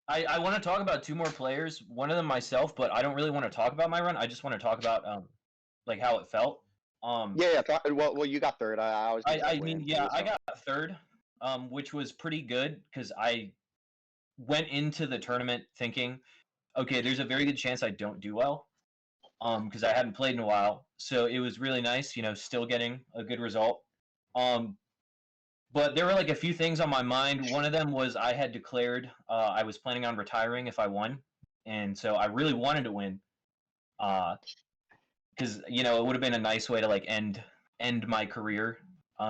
B: I want to talk about two more players. One of them myself, but I don't really want to talk about my run. I just want to talk about how it felt.
E: Yeah. Well, you got third. I was.
B: I mean, yeah, I got third, which was pretty good because I went into the tournament thinking, okay, there's a very good chance I don't do well, because I hadn't played in a while. So it was really nice, still getting a good result. But there were a few things on my mind. One of them was I had declared I was planning on retiring if I won, and so I really wanted to win, because it would have been a nice way to end my career,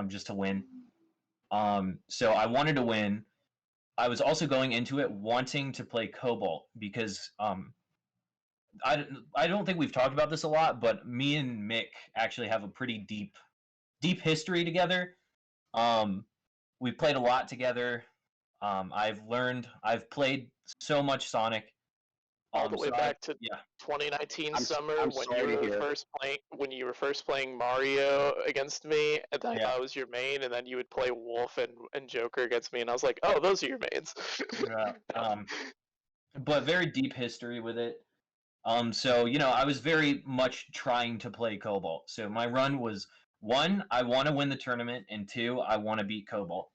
B: just to win. So I wanted to win. I was also going into it wanting to play Cobalt because I don't think we've talked about this a lot, but me and Mick actually have a pretty deep history together. We played a lot together. I've played so much Sonic.
C: All the way
B: so
C: back to
B: yeah.
C: 2019
E: I'm
C: summer
E: I'm
C: when
E: sorry to
C: you
E: hear.
C: were first playing Mario against me, and then
B: Yeah.
C: I was your main, and then you would play Wolf and Joker against me, and I was like, oh, those are your mains.
B: Yeah. But very deep history with it. So I was very much trying to play Cobalt. So my run was 1, I want to win the tournament, and 2, I want to beat Cobalt.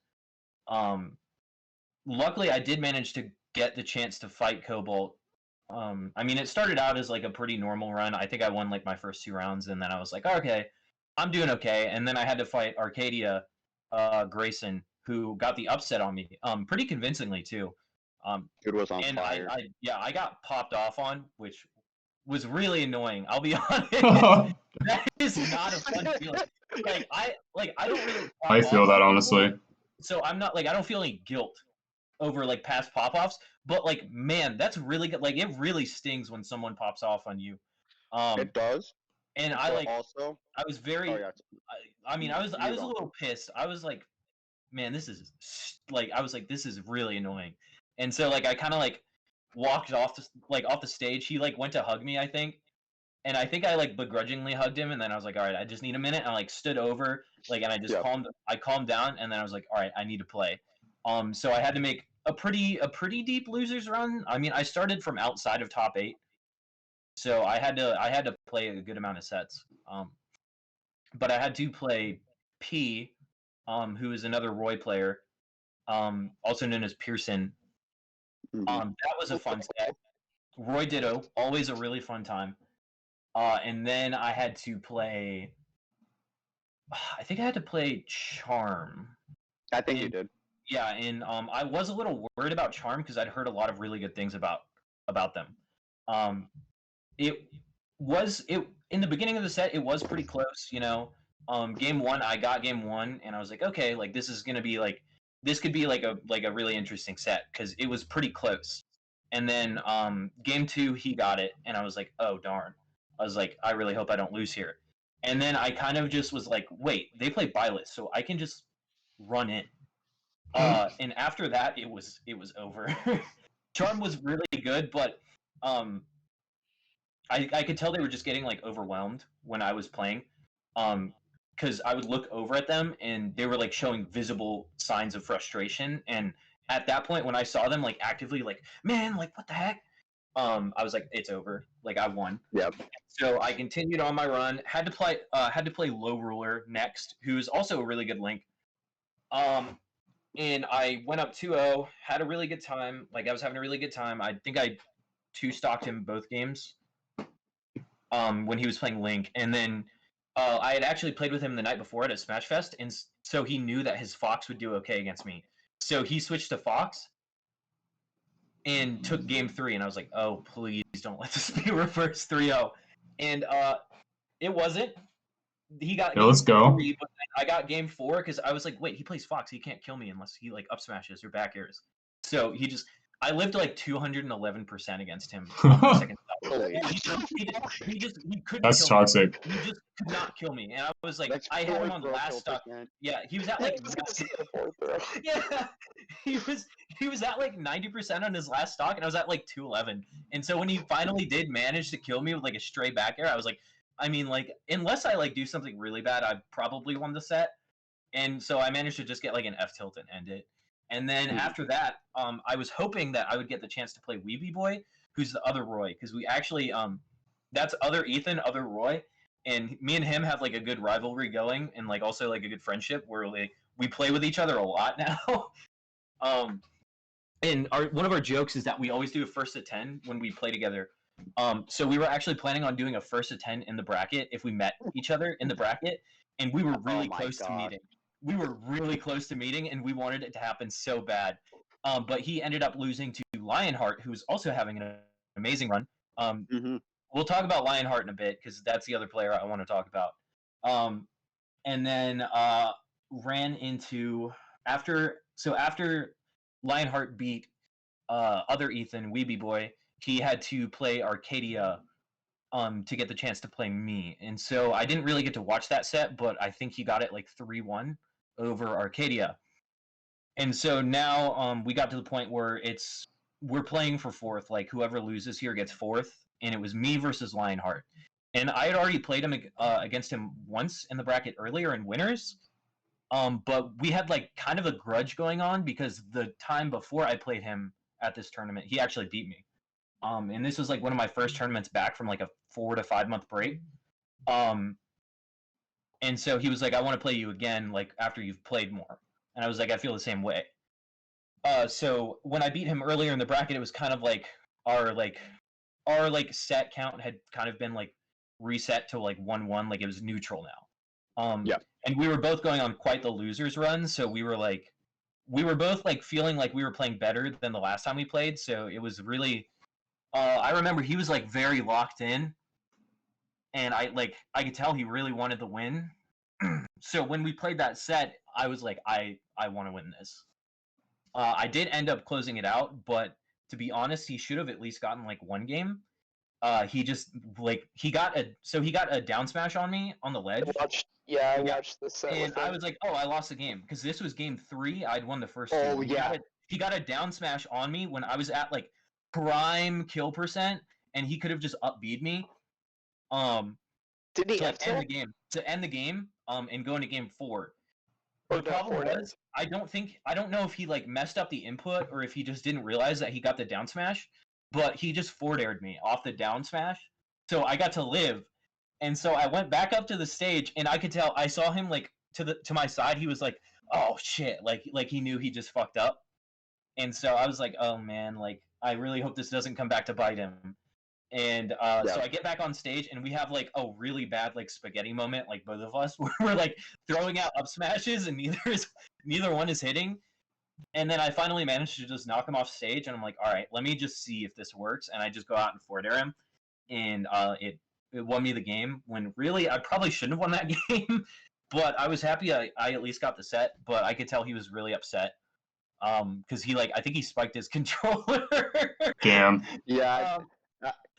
B: Luckily, I did manage to get the chance to fight Cobalt. I mean, it started out as a pretty normal run. I think I won my first 2 rounds, and then I was like, okay, I'm doing okay. And then I had to fight Arcadia Grayson, who got the upset on me, pretty convincingly too.
E: Dude was on
B: And
E: fire.
B: I got popped off on, which was really annoying. I'll be honest. That is not a fun feeling. I don't really.
A: I
B: pop
A: feel
B: off
A: that
B: on
A: honestly.
B: people, so I'm not I don't feel any guilt over past pop-offs, but man, that's really good. It really stings when someone pops off on you.
E: It does.
B: And
E: But also,
B: I was very
E: oh yeah,
B: I mean, I was
E: you
B: a
E: go.
B: little pissed. I was like, man, this is I was like, this is really annoying. And so I kind of walked off off the stage. He went to hug me, I think. And I think I begrudgingly hugged him, and then I was like, all right, I just need a minute. And I stood over, and I just
E: Yeah.
B: calmed down, and then I was like, all right, I need to play. So I had to make a pretty deep losers run. I mean, I started from outside of top 8, so I had to play a good amount of sets. But I had to play P, who is another Roy player, also known as Pearson. That was a fun set. Roy Ditto, always a really fun time. And then I had to play. I think I had to play Charm.
E: I think you did.
B: Yeah, and I was a little worried about Charm because I'd heard a lot of really good things about them. It was in the beginning of the set. It was pretty close, you know. Game 1, I got game 1, and I was like, okay, like this is gonna be like this could be like a really interesting set because it was pretty close. And then game 2, he got it, and I was like, oh darn. I was like, I really hope I don't lose here. And then I kind of just was like, wait, they play Byleth, so I can just run in. And after that, it was over. Charm was really good, but I could tell they were just getting like overwhelmed when I was playing, because I would look over at them and they were like showing visible signs of frustration. And at that point, when I saw them like actively like, man, like what the heck, I was like, it's over. Like I won.
E: Yep.
B: So I continued on my run. Had to play Low Ruler next, who's also a really good link. And I went up 2-0, had a really good time. Like I was having a really good time. I think I 2-stocked him both games. When he was playing Link, and then I had actually played with him the night before at a Smash Fest, and so he knew that his Fox would do okay against me. So he switched to Fox and took game 3, and I was like, oh, please don't let this be reverse 3-0. And it wasn't. He got
A: let's go.
B: 3, but I got game 4 because I was like, wait, he plays Fox. He can't kill me unless he like up smashes or back airs. So I lived like 211% against him on the second he couldn't
A: That's
B: kill
A: toxic.
B: me. He just could not kill me. And I was like, I had him on the last stock. Yeah, he was at like yeah, he was at like 90% on his last stock, and I was at like 211. And so when he finally did manage to kill me with like a stray back air, I was like, I mean, like unless I like do something really bad, I probably won the set. And so I managed to just get like an F tilt and end it. And then after that, I was hoping that I would get the chance to play Weeby Boy, who's the other Roy, because we actually that's other Ethan, other Roy, and me and him have like a good rivalry going, and like also like a good friendship where we play with each other a lot now. And one of our jokes is that we always do a first to 10 when we play together. So we were actually planning on doing a first to 10 in the bracket if we met each other in the bracket, and we were really close to meeting. We were really close to meeting, and we wanted it to happen so bad. But he ended up losing to Lionheart, who's also having an amazing run. We'll talk about Lionheart in a bit because that's the other player I want to talk about. And then ran into after Lionheart beat other Ethan, Weeby Boy, he had to play Arcadia to get the chance to play me. And so I didn't really get to watch that set, but I think he got it like 3-1 over Arcadia. And so now we got to the point where we're playing for 4th, like whoever loses here gets 4th, and it was me versus Lionheart. And I had already played him against him once in the bracket earlier in winners, but we had like kind of a grudge going on because the time before I played him at this tournament, he actually beat me. And this was like one of my first tournaments back from like a 4 to 5 month break. And so he was like, I want to play you again, like after you've played more. And I was like, I feel the same way. So when I beat him earlier in the bracket, it was kind of like our set count had kind of been like reset to like 1-1, like it was neutral now.
E: Yeah.
B: And we were both going on quite the losers run, so we were both like feeling like we were playing better than the last time we played. So it was really, I remember he was like very locked in, and I could tell he really wanted the win. So when we played that set, I was like, I want to win this. I did end up closing it out, but to be honest, he should have at least gotten like one game. He just he got a down smash on me on the ledge.
C: I watched the set.
B: And I was like, oh, I lost the game because this was game 3. I'd won the first 2.
E: Oh yeah.
B: He got a down smash on me when I was at like prime kill percent, and he could have just upbeat me.
C: Did he
B: to end the game? And go into game 4.
C: Or
B: The
C: no,
B: problem
C: forward air.
B: was, I don't know if he like messed up the input or if he just didn't realize that he got the down smash, but he just forward aired me off the down smash, so I got to live, and so I went back up to the stage, and I could tell I saw him like to my side. He was like, "Oh shit!" Like he knew he just fucked up, and so I was like, "Oh man, like I really hope this doesn't come back to bite him." And so
E: Yeah.
B: I get back on stage, and we have like a really bad like spaghetti moment, like both of us, where we're like throwing out up smashes, and neither one is hitting. And then I finally managed to just knock him off stage, and I'm like, all right, let me just see if this works. And I just go out and forward air him, and it won me the game. When really I probably shouldn't have won that game, but I was happy I at least got the set. But I could tell he was really upset, because he like I think he spiked his controller.
A: Damn.
E: Yeah.
B: Um,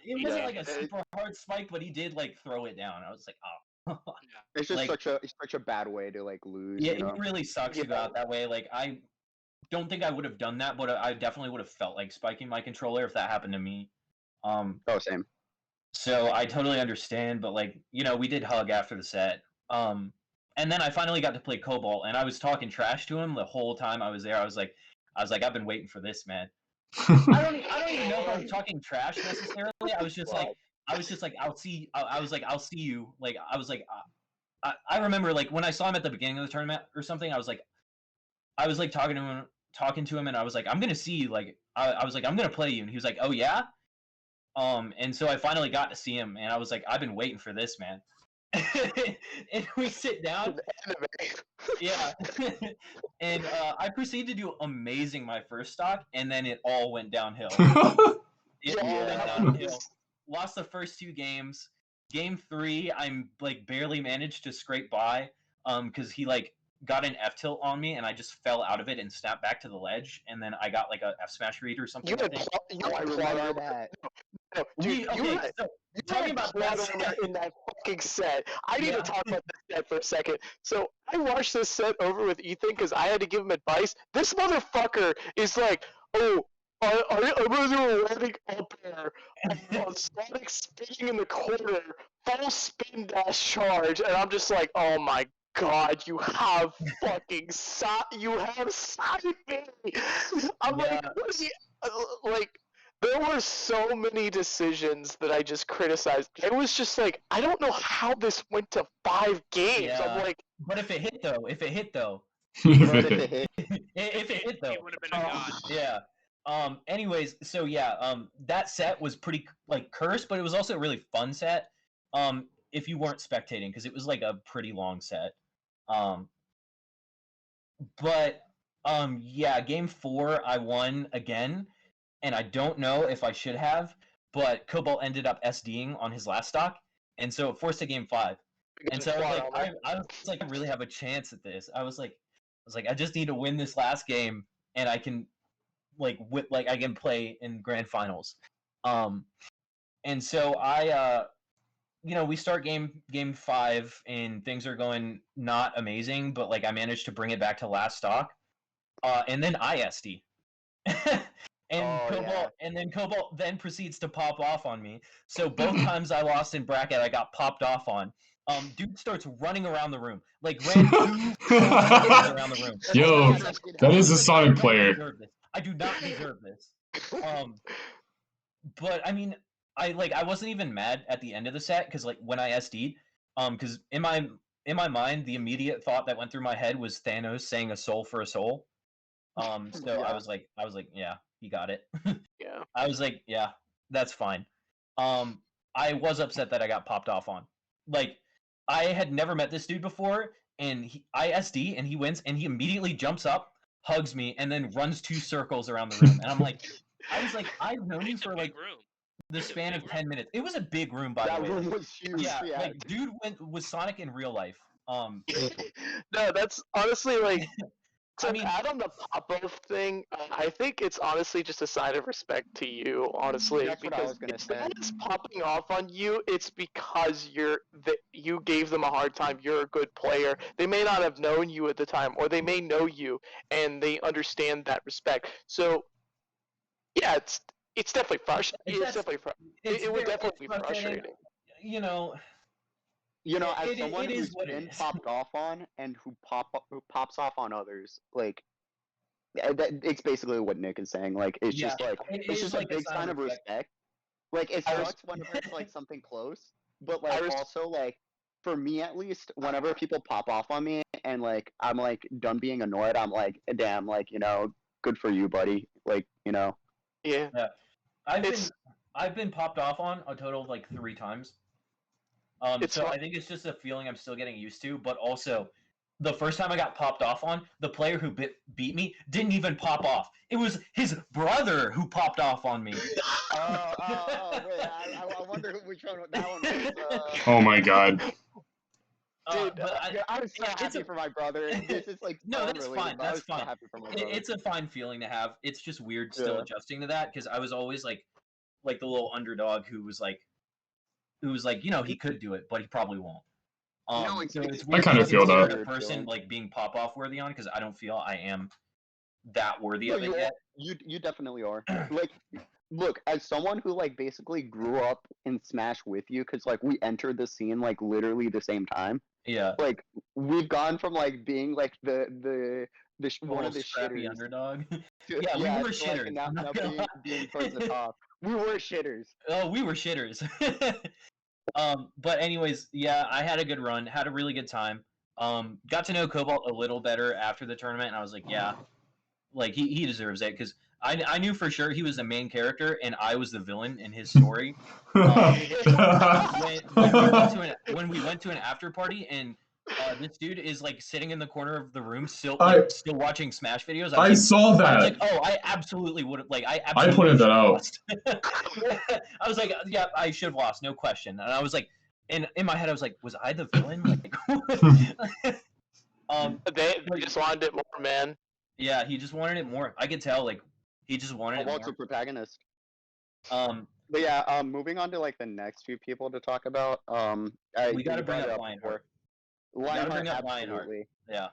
B: it wasn't
C: Yeah.
B: like a super hard spike, but he did like throw it down. I was like, oh.
E: It's just
B: like,
E: such a bad way to like lose.
B: yeah,
E: You know?
B: it really sucks to go out that way. Like, I don't think I would have done that, but I definitely would have felt like spiking my controller if that happened to me.
E: Oh, same.
B: So I totally understand, but like, we did hug after the set. And then I finally got to play Cobalt, and I was talking trash to him the whole time I was there. I was like, I've been waiting for this, man. I don't even know if I was talking trash necessarily. I was just like, I was like, I'll see you. Like, I was like, I remember like when I saw him at the beginning of the tournament or something. I was like talking to him, and I was like, I'm gonna see you. Like, I was like, I'm gonna play you, and he was like, oh yeah. And so I finally got to see him, and I was like, I've been waiting for this, man. And we sit down. Yeah. And I proceeded to do amazing my first stock, and then it all went downhill. It all went downhill. Lost the first 2 games. Game 3, I'm like barely managed to scrape by, because he like got an F tilt on me, and I just fell out of it and snapped back to the ledge, and then I got like a F smash read or something.
E: I remember that.
C: No, dude, you
B: talking about
C: plot
B: that
C: armor in that fucking set. I need
B: Yeah.
C: to talk about this set for a second. So I watched this set over with Ethan because I had to give him advice. This motherfucker is like, oh, I'm gonna do a landing up air on Sonic spinning in the corner, full spin dash charge, and I'm just like, oh my god, you have fucking you have side me. I'm like,
B: Yeah.
C: what is he like? There were so many decisions that I just criticized. It was just like, I don't know how this went to 5 games.
B: Yeah.
C: I'm like,
B: But if it hit though,
E: But if it hit,
B: if it hit though,
D: He would have been a god.
B: yeah. Anyways, so yeah, that set was pretty like cursed, but it was also a really fun set. If you weren't spectating, because it was like a pretty long set. But yeah, game 4 I won again, and I don't know if I should have, but Cobalt ended up SDing on his last stock, and so it forced a game 5. And so I was like, I really have a chance at this. I was like, I just need to win this last game, and I can I can play in grand finals. And so we start game 5, and things are going not amazing, but like I managed to bring it back to last stock, and then ISD. And Cobalt then proceeds to pop off on me. So both times I lost in bracket, I got popped off on. Dude starts running around the room, like ran 2 around the room.
A: Yo, that is a Sonic
B: I don't
A: player.
B: deserve this. I do not deserve this. But I mean, I wasn't even mad at the end of the set, because like when I SD'd, because in my mind, the immediate thought that went through my head was Thanos saying a soul for a soul. So
E: Yeah.
B: I was like, yeah, he got it.
C: yeah.
B: I was like, yeah, that's fine. I was upset that I got popped off on. Like, I had never met this dude before, and I SD, and he wins, and he immediately jumps up, hugs me, and then runs 2 circles around the room. And I'm like, I've known you
D: It's a
B: for like
D: big room.
B: the
D: It's a
B: span
D: big
B: of 10 minutes. It was a big room, by
E: That
B: the way.
E: room was huge.
B: Yeah,
E: Yeah.
B: like dude was Sonic in real life.
C: No, that's honestly like, to
B: I mean,
C: add on the pop-off thing, I think it's honestly just a sign of respect to you, honestly,
E: That's what I
C: because
E: was gonna
C: if
E: say.
C: someone's popping off on you, it's because you gave them a hard time. You're a good player. They may not have known you at the time, or they may know you, and they understand that respect. So, yeah, it's definitely frustrating. It would definitely be frustrating.
B: You know,
E: You know, as
B: It
E: someone
B: is
E: who's
B: what it
E: been
B: is.
E: popped off on and who pops off on others, like it's basically what Nick is saying. Like it's
B: Yeah,
E: just like
B: it
E: it's
B: is
E: just
B: like
E: a
B: a
E: big
B: sign
E: sign
B: of
E: of respect. Like it
C: I res-
E: sucks whenever it's like something close, but
C: I
E: like
C: res-
E: also like for me at least, whenever people pop off on me and like I'm like done being annoyed, I'm like, damn, like good for you, buddy. Like
C: Yeah. It's
B: I've been popped off on a total of like 3 times.
C: It's
B: So
C: fun-
B: I think it's just a feeling I'm still getting used to, but also the first time I got popped off on, the player who beat me didn't even pop off. It was his brother who popped off on me.
E: Wait, I wonder which one that one was.
A: Oh my god.
C: Dude,
B: But
E: I was so
B: it's
E: happy
B: a-
E: for my brother. This is like
B: No,
E: so
B: that's
E: unrelated,
B: fine.
E: but I
B: That's
E: was so
B: fine.
E: happy for my brother.
B: It's a fine feeling to have. It's just weird still
E: Yeah.
B: adjusting to that because I was always like the little underdog who was like he could do it, but he probably won't.
E: No,
B: So it's
A: I
B: weird
A: kinda
B: to
A: feel
B: consider
A: that.
B: a person like being pop off worthy on because I don't feel I am that worthy
E: No,
B: of it yet.
E: you definitely are. Like, look, as someone who like basically grew up in Smash with you, because like we entered the scene like literally the same time.
B: Yeah,
E: Like we've gone from like being like one
B: little
E: of the
B: scrappy
E: shitters.
B: underdog.
E: To,
B: Yeah, we were
E: to, like,
B: shitters.
E: now
B: I'm not gonna
E: being towards the
B: lie.
E: top. We were shitters.
B: Oh, we were shitters. But anyways, yeah, I had a good run, had a really good time. Got to know Cobalt a little better after the tournament, and I was like, yeah, like he deserves it because I knew for sure he was the main character and I was the villain in his story. When we went to an after party and this dude is like sitting in the corner of the room still watching Smash videos.
A: I saw
B: I was
A: that.
B: like, oh, I absolutely would have
A: I pointed that out.
B: I was like, yeah, I should have lost, no question. And I was like, in my head, I was like, was I the villain? Like,
C: they just wanted it more, man.
B: yeah, he just wanted it more. I could tell, like, he just wanted it
E: Cobalt's
B: more.
E: a protagonist.
B: But
E: yeah, moving on to like the next few people to talk about.
B: we got to bring up Lionheart.
E: Lionheart,
B: bring up Lionheart.
E: absolutely.
B: Yeah.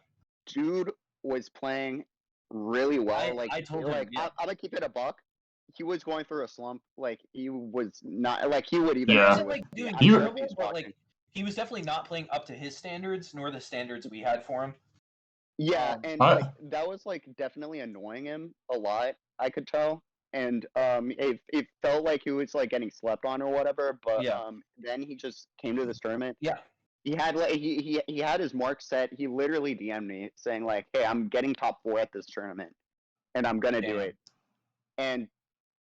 E: Dude was playing really well.
B: I told him,
E: like
B: yeah.
E: I'm gonna keep it a buck. He was going through a slump. Like he was not like he would even.
B: He
A: Yeah.
B: wasn't like doing
A: You-
B: terrible, but like he was definitely not playing up to his standards nor the standards we had for him.
E: Yeah, and like that was like definitely annoying him a lot. I could tell, and it felt like he was like getting slept on or whatever. But
B: Yeah.
E: then he just came to this tournament.
B: Yeah.
E: He had like he had his mark set. He literally DM'd me saying like, "Hey, I'm getting top 4 at this tournament, and I'm gonna do
B: Damn.
E: it." And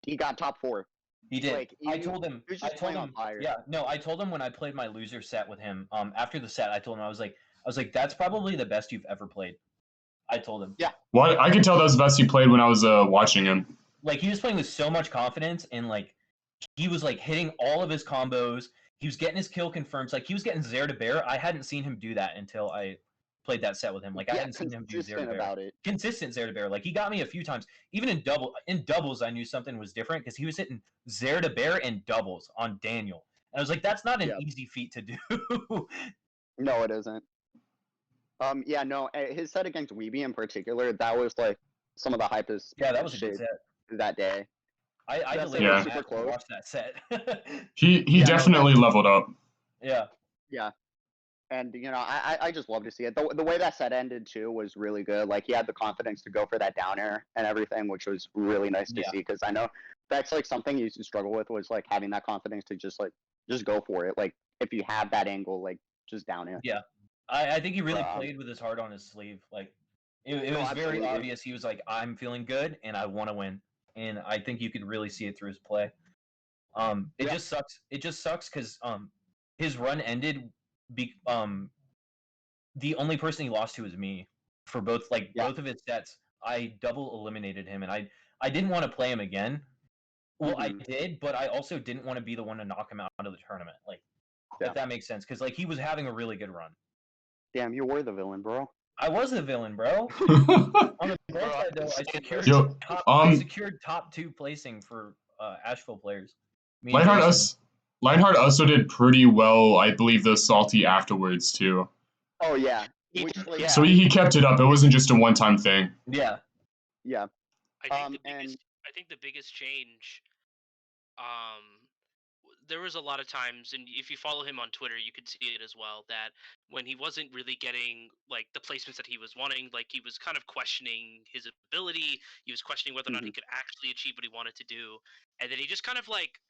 E: he got top 4.
B: He did.
E: Like,
B: I told him.
E: he was
B: I
E: just
B: told
E: playing on
B: him.
E: fire.
B: Yeah. No, I told him when I played my loser set with him. After the set, I told him I was like, that's probably the best you've ever played. I told him.
E: Yeah.
A: What I could tell that was the best he played when I was watching him.
B: Like he was playing with so much confidence and like he was like hitting all of his combos. He was getting his kill confirms. Like he was getting Zare to Bear. I hadn't seen him do that until I played that set with him. Like I hadn't seen him do Zare to Bear.
E: About it.
B: Consistent Zare to Bear. Like he got me a few times. Even in doubles, I knew something was different because he was hitting Zare to Bear and doubles on Daniel. And I was like, that's not an easy feat to do.
E: No, it isn't. Yeah, no, his set against Weeby in particular, that was like some of the hypest.
B: Yeah, that was a good
E: shit
B: set.
E: that day.
B: I
E: That set
B: deleted
E: was
B: that
E: super
B: to
E: close.
B: watch that set.
A: He
E: Yeah, no,
A: definitely leveled up.
B: Yeah.
E: Yeah. And I just love to see it. The way that set ended too was really good. Like he had the confidence to go for that down air and everything, which was really nice to see. Because I know that's like something you used to struggle with was like having that confidence to just go for it. Like if you have that angle, like just down air.
B: Yeah. I think he really played with his heart on his sleeve. Like it was very
E: absolutely.
B: obvious. He was like, I'm feeling good and I want to win. And I think you could really see it through his play. It just sucks. It just sucks because his run ended. The only person he lost to was me for both both of his sets. I double eliminated him, and I didn't want to play him again. Well, I did, but I also didn't want to be the one to knock him out of the tournament. Like, if that makes sense, because like he was having a really good run.
E: Damn, you were the villain, bro.
B: I was the villain, bro. On the bright side, though, I secured top 2 placing for Asheville players.
A: Lionheart also did pretty well, I believe, the salty afterwards too.
E: Oh yeah.
A: So he kept it up. It wasn't just a one-time thing.
B: Yeah.
E: Yeah.
D: I think the biggest change, there was a lot of times, and if you follow him on Twitter, you could see it as well, that when he wasn't really getting like the placements that he was wanting, like he was kind of questioning his ability. He was questioning whether or not he could actually achieve what he wanted to do, and then he just kind of like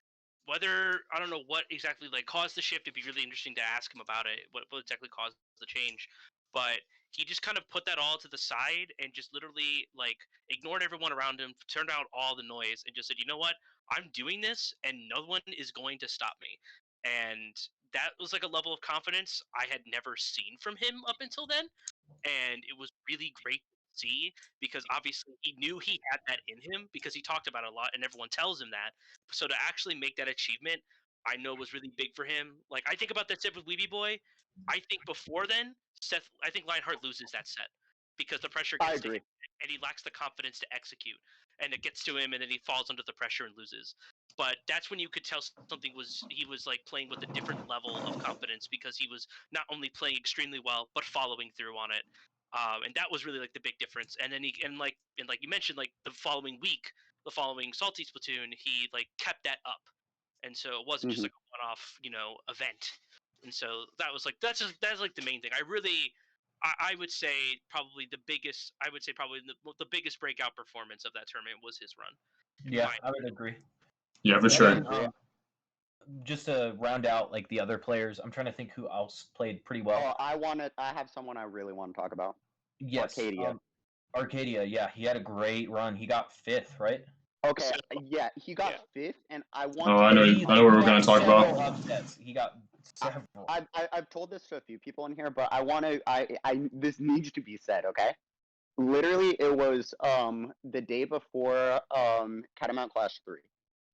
D: whether I don't know what exactly like caused the shift. It'd be really interesting to ask him about it. What exactly caused the change? But he just kind of put that all to the side and just literally like ignored everyone around him, turned out all the noise, and just said, "You know what? I'm doing this, and no one is going to stop me." And that was like a level of confidence I had never seen from him up until then, and it was really great to see because obviously he knew he had that in him because he talked about it a lot and everyone tells him that. So to actually make that achievement, I know was really big for him. Like I think about that set with Weeby Boy. I think before then, I think Lionheart loses that set because the pressure
E: I
D: gets to
E: agree.
D: him and he lacks the confidence to execute. And it gets to him and then he falls under the pressure and loses. But that's when you could tell he was like playing with a different level of confidence because he was not only playing extremely well but following through on it. And that was really like the big difference. And then like you mentioned, like the following week, the following Salty Splatoon, he like kept that up, and so it wasn't just like a one-off, event. And so that's like the main thing. I would say probably the biggest. I would say probably the biggest breakout performance of that tournament was his run.
B: Yeah, I would agree.
A: Yeah, for
B: And
A: sure.
B: then, just to round out like the other players, I'm trying to think who else played pretty well.
E: I have someone I really want to talk about.
B: Yes,
E: Arcadia.
B: Arcadia, yeah, he had a great run. He got 5th, right?
E: Okay, yeah, he got 5th, and I want.
A: Oh, I know what we're gonna talk about.
B: Upsets. He got several.
E: I've told this to a few people in here, but I want to. This needs to be said. Okay, literally, it was the day before Catamount Clash 3,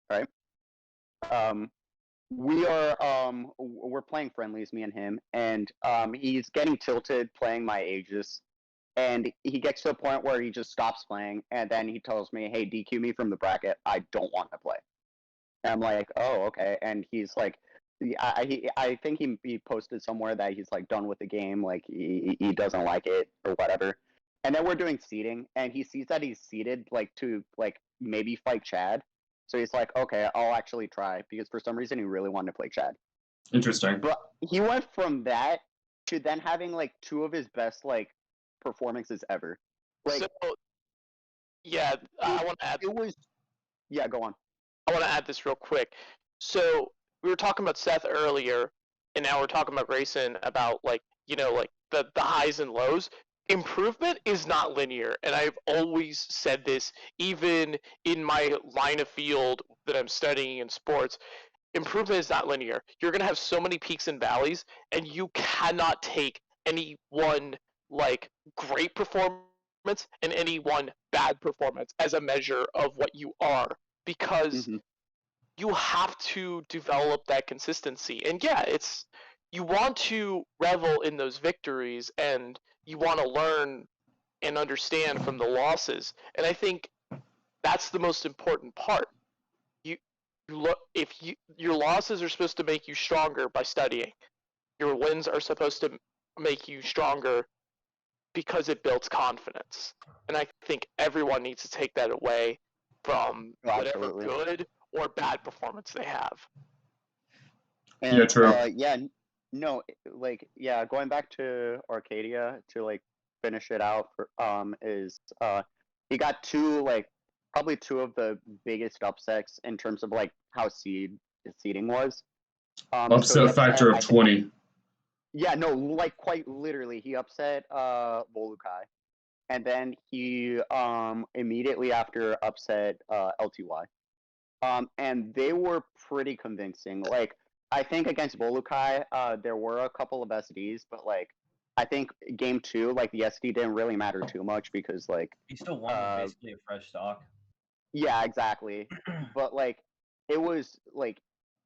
E: right? We're playing friendlies, me and him, and he's getting tilted playing my Aegis, and he gets to a point where he just stops playing, and then he tells me, "Hey, DQ me from the bracket. I don't want to play." And I'm like, "Oh, okay." And he's like, I think he posted somewhere that he's like done with the game, like he doesn't like it or whatever. And then we're doing seeding, and he sees that he's seeded like to like maybe fight Chad. So he's like, "Okay, I'll actually try," because for some reason he really wanted to play Chad.
A: Interesting.
E: But he went from that to then having like 2 of his best like performances ever. Like,
C: So, yeah, I want to add.
E: It was. Yeah, go on.
C: I want to add this real quick. So we were talking about Seth earlier, and now we're talking about Grayson about like like the highs and lows. Improvement is not linear, and I've always said this, even in my line of field that I'm studying in sports. Improvement is not linear. You're gonna have so many peaks and valleys, and you cannot take any one like great performance and any one bad performance as a measure of what you are, because you have to develop that consistency. And yeah, you want to revel in those victories and you want to learn and understand from the losses. And I think that's the most important part. Your losses are supposed to make you stronger by studying. Your wins are supposed to make you stronger because it builds confidence. And I think everyone needs to take that away from whatever good or bad performance they have.
E: And,
A: yeah, true.
E: No, like, yeah, going back to Arcadia to like finish it out for is he got probably 2 of the biggest upsets in terms of like how seeding was.
A: Upset factor of 20.
E: Yeah, no, like quite literally, he upset Volukai, and then he immediately after upset LTY. And they were pretty convincing. Like, I think against Volukai, there were a couple of SDs, but like, I think game 2, like the SD didn't really matter too much because like
B: he still won with basically a fresh stock.
E: Yeah, exactly. But like, it was like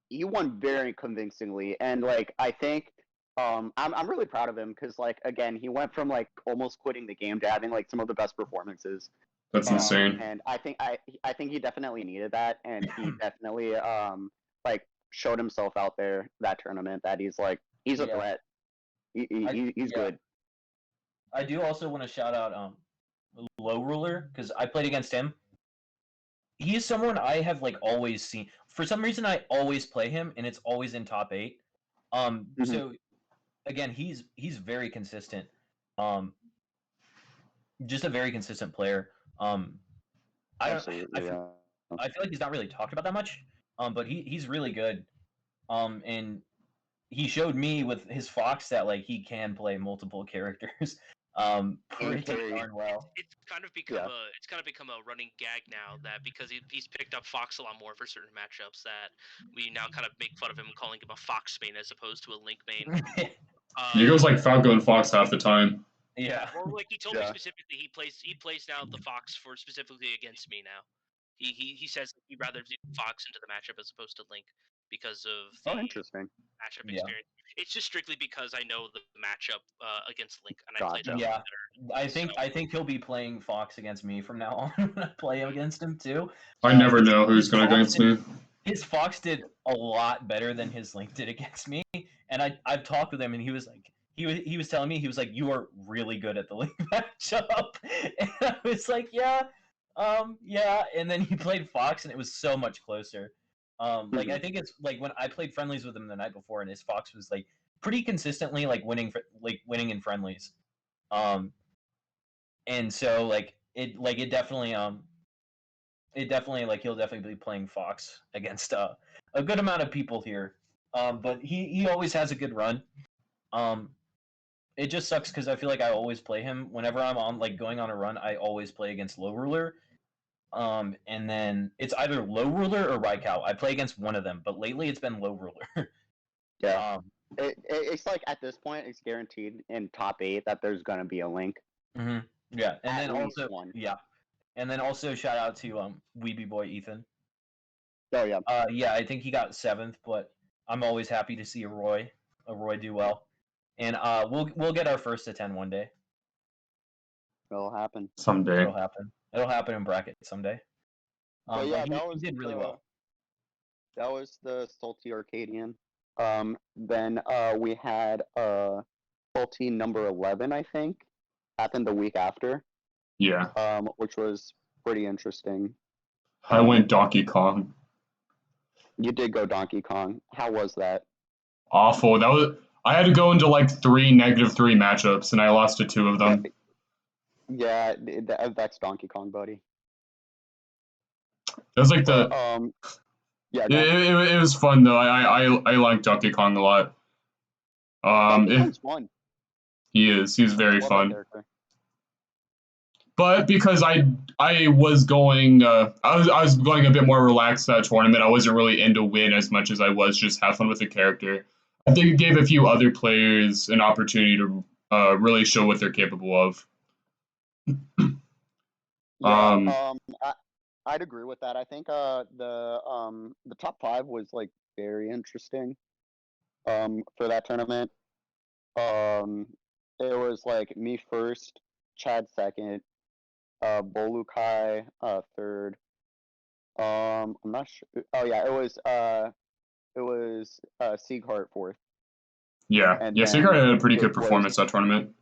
E: he won very convincingly, and like I think I'm really proud of him because like again he went from like almost quitting the game to having like some of the best performances.
A: That's insane.
E: And I think he definitely needed that, and he definitely like showed himself out there that tournament that he's a threat. He's good.
B: I do also want to shout out Low Ruler because I played against him. He's someone I have like always seen. For some reason, I always play him, and it's always in top 8.
E: Mhm.
B: So again, he's very consistent. Um, just a very consistent player. I don't.
E: Absolutely, yeah.
B: I feel like he's not really talked about that much. But he's really good. And he showed me with his Fox that like he can play multiple characters. Pretty
E: carry.
B: darn well.
D: It's kind of become a running gag now that because he's picked up Fox a lot more for certain matchups that we now kind of make fun of him calling him a Fox main as opposed to a Link main.
A: He goes like Falco and Fox half the time.
B: Yeah.
D: Or like he told me
E: Yeah.
D: specifically he plays now the Fox for specifically against me now. He says he'd rather do Fox into the matchup as opposed to Link because of the
E: Oh, interesting.
D: matchup
B: Yeah.
D: experience. It's just strictly because I know the matchup against Link and I played
E: Gotcha.
D: that
B: Yeah.
D: better.
B: I think he'll be playing Fox against me from now on when I play against him too.
A: I never know who's
B: his
A: going to
B: Fox
A: against me.
B: His Fox did a lot better than his Link did against me, and I've talked with him, and he was like, he was telling me, he was like, you are really good at the Link matchup, and I was like, yeah, yeah, and then he played Fox, and it was so much closer. Like I think it's like when I played friendlies with him the night before, and his Fox was like pretty consistently like winning in friendlies, and so it definitely like he'll definitely be playing Fox against a good amount of people here. But he always has a good run. It just sucks because I feel like I always play him whenever I'm on like going on a run. I always play against Low Ruler. And then it's either Low Ruler or Raikau. I play against one of them, but lately it's been Low Ruler.
E: Yeah. It's like at this point, it's guaranteed in top 8 that there's gonna be a Link.
B: Mm-hmm. Yeah, and
E: At
B: then
E: least
B: also
E: one.
B: yeah, and then also shout out to Weeby Boy Ethan.
E: Oh yeah.
B: Yeah, I think he got 7th, but I'm always happy to see a Roy do well, and we'll get our first to 10 one day.
E: It'll happen.
A: Someday.
B: It'll happen. It'll happen in bracket someday.
E: But yeah,
B: he did really well.
E: That was the Salty Arcadian. Then we had Salty number 11, I think, happened the week after.
A: Yeah.
E: Which was pretty interesting.
A: I went Donkey Kong.
E: You did go Donkey Kong. How was that?
A: Awful. I had to go into like 3 -3 matchups, and I lost to 2 of them.
E: Yeah, that's Donkey Kong, buddy.
A: It was like the.
E: Yeah.
A: It was fun though. I like Donkey Kong a lot.
E: Donkey Kong's fun.
A: He's very
E: Love that
A: fun.
E: character.
A: But because I was going I was going a bit more relaxed that tournament. I wasn't really into win as much as I was just have fun with the character. I think it gave a few other players an opportunity to really show what they're capable of.
E: Yeah, I'd agree with that. I think the top 5 was like very interesting for that tournament. It was like me first, Chad second, Bolukai third. I'm not sure. Oh yeah, it was Sieghart fourth.
A: Yeah,
E: And
A: yeah.
E: then
A: Sigurd had a pretty
E: it
A: good performance
E: was-
A: that tournament.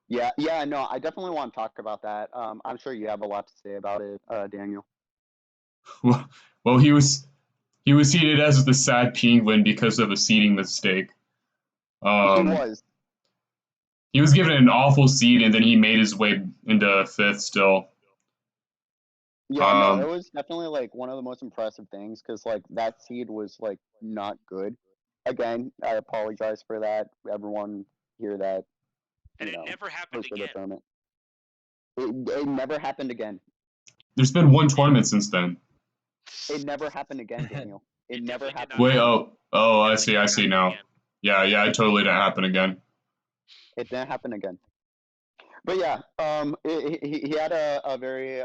E: Yeah, no, I definitely want to talk about that. I'm sure you have a lot to say about it, Daniel.
A: Well, he was seeded as the sad penguin because of a seeding mistake.
E: He was.
A: He was given an awful seed, and then he made his way into 5th still.
E: Yeah, no, it was definitely like one of the most impressive things because like that seed was like not good. Again, I apologize for that. Everyone hear that.
D: And it never happened again.
E: It never happened again.
A: There's been one tournament since then.
E: It never happened again, Daniel. It never happened.
A: Wait, oh, I see now.
D: Again.
A: Yeah, it totally didn't happen again.
E: It didn't happen again. But yeah, he had a very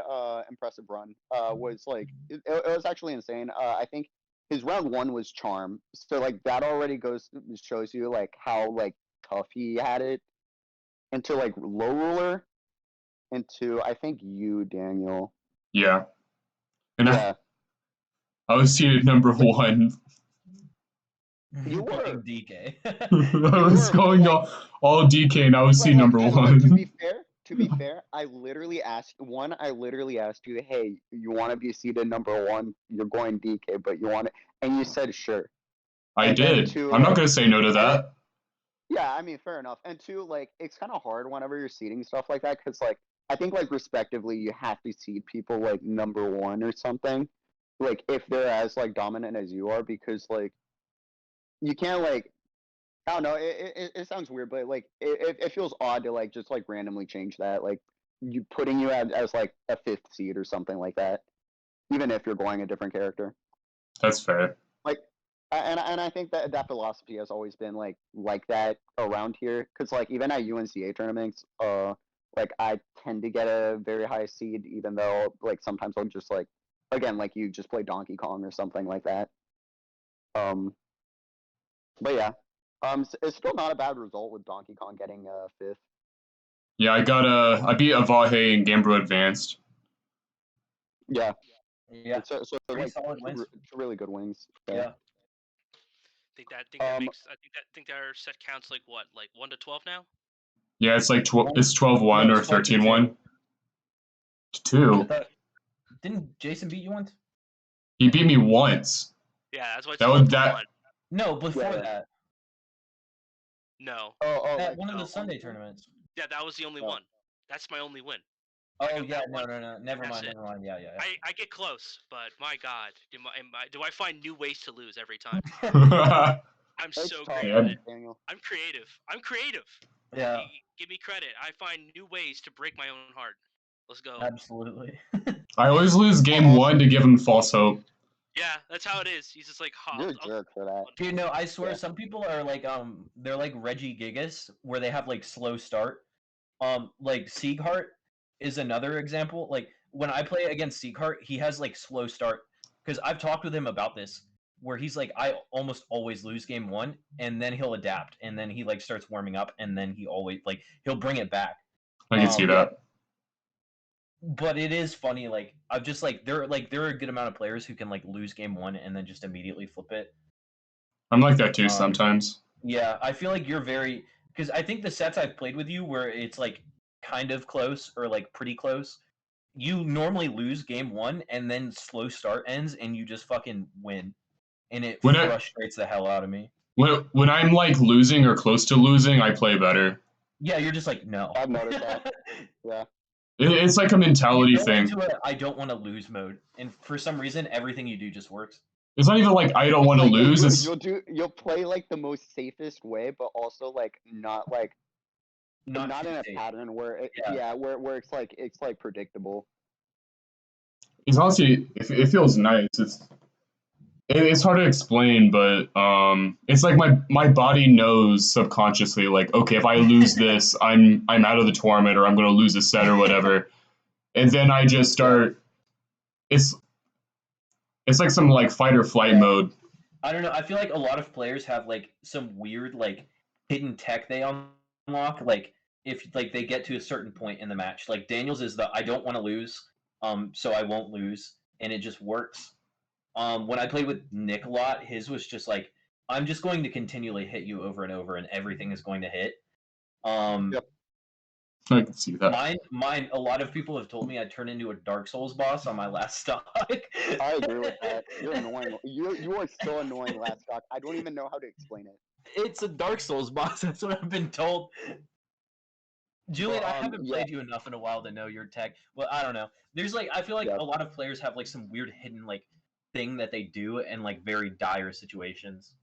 E: impressive run. Was like it was actually insane. I think his round 1 was charm, so like that already shows you like how like tough he had it. Into like Low Ruler, into I think you, Daniel.
A: Yeah. And
E: Yeah.
A: I was seeded number 1.
E: You were.
B: DK.
A: I was going all DK, and I was seed number 1.
E: to be fair, I literally asked you, hey, you want to be seeded number 1? You're going DK, but you want it, and you said sure.
A: I
E: And then
A: did.
E: two,
A: I'm not
E: like,
A: gonna say no to
E: and
A: that.
E: yeah, I mean, fair enough. And two, like, it's kind of hard whenever you're seeding stuff like that, because, like, I think, like, respectively, you have to seed people, like, number 1 or something, like, if they're as, like, dominant as you are, because, like, you can't, like, I don't know, it sounds weird, but, like, it feels odd to, like, just, like, randomly change that, like, you putting you as, like, a 5th seed or something like that, even if you're going a different character.
A: That's fair.
E: Like, and I think that philosophy has always been like that around here, because like even at UNCA tournaments, like I tend to get a very high seed, even though like sometimes I'll just like, again, like you just play Donkey Kong or something like that. But yeah, it's still not a bad result with Donkey Kong getting 5th.
A: Yeah, I beat Avahe in Gamebroadvanced.
E: Yeah,
B: Yeah,
E: so
B: pretty
E: like
B: solid wins.
E: two really good wins.
B: Yeah.
D: I think that our set counts like what, like 1 to 12 now?
A: Yeah, it's like it's 12-1
B: No,
A: or
B: it's 12 to
A: 13-1. 2.
B: I thought, didn't Jason beat you once?
A: He beat me once.
D: Yeah, that's why it's
A: That
D: 12
A: was
D: to
A: that.
D: 1.
B: No, before
E: Yeah.
B: that.
D: No.
B: At
E: Like,
B: one of the
D: no.
B: Sunday tournaments.
D: Yeah, that was the only
E: Oh.
D: one. That's my only win.
B: Oh
D: I got
B: yeah,
D: that
B: no,
D: one.
B: never
D: That's
B: mind,
D: it.
B: never mind. Yeah.
D: I get close, but my God, do I find new ways to lose every time? I'm
E: it's
D: so
E: tough,
D: great at it.
E: Daniel.
D: I'm creative.
B: Yeah,
D: Give me credit. I find new ways to break my own heart. Let's go.
B: absolutely.
A: I always lose game 1 to give him false hope.
D: Yeah, that's how it is. He's just like,
E: You're a jerk for that.
B: Dude, no, I swear
E: Yeah.
B: some people are like they're like Reggie Gigas where they have like slow start. Like Sieghart is another example. Like when I play against Sieghart, he has like slow start because I've talked with him about this where he's like I almost always lose game 1 and then he'll adapt and then he like starts warming up and then he always like he'll bring it back.
A: I can see that.
B: But it is funny, like I've just like there are a good amount of players who can like lose game 1 and then just immediately flip it.
A: I'm like that too sometimes.
B: Yeah, I feel like you're very because I think the sets I've played with you where it's like kind of close or like pretty close, you normally lose game 1 and then slow start ends and you just fucking win, and it frustrates the hell out of me.
A: When I'm like losing or close to losing, I play better.
B: Yeah, you're just like no.
E: I've noticed that. Yeah.
A: It's like a mentality thing.
B: Into I don't want to lose mode, and for some reason, everything you do just works.
A: It's not even like I don't want to
E: like,
A: lose.
E: You'll play like the most safest way, but also like not in a pattern where where it's like predictable.
A: It's honestly it feels nice. It's hard to explain, but it's like my body knows subconsciously, like, okay, if I lose this, I'm out of the tournament, or I'm gonna lose a set or whatever, and then I just start. It's like some like fight or flight mode.
B: I don't know. I feel like a lot of players have like some weird like hidden tech they unlock. Like if like they get to a certain point in the match, like Daniel's is the I don't want to lose, so I won't lose, and it just works. When I played with Nick a lot, his was just like, I'm just going to continually hit you over and over, and everything is going to hit.
E: Yep.
A: I can see that.
B: Mine. A lot of people have told me I turn into a Dark Souls boss on my last stock.
E: I agree with that. You're annoying. You are so annoying, last stock. I don't even know how to explain it.
B: It's a Dark Souls boss. That's what I've been told. Julian, I haven't played you enough in a while to know your tech. Well, I don't know. There's like I feel like a lot of players have like some weird hidden like thing that they do in like very dire situations.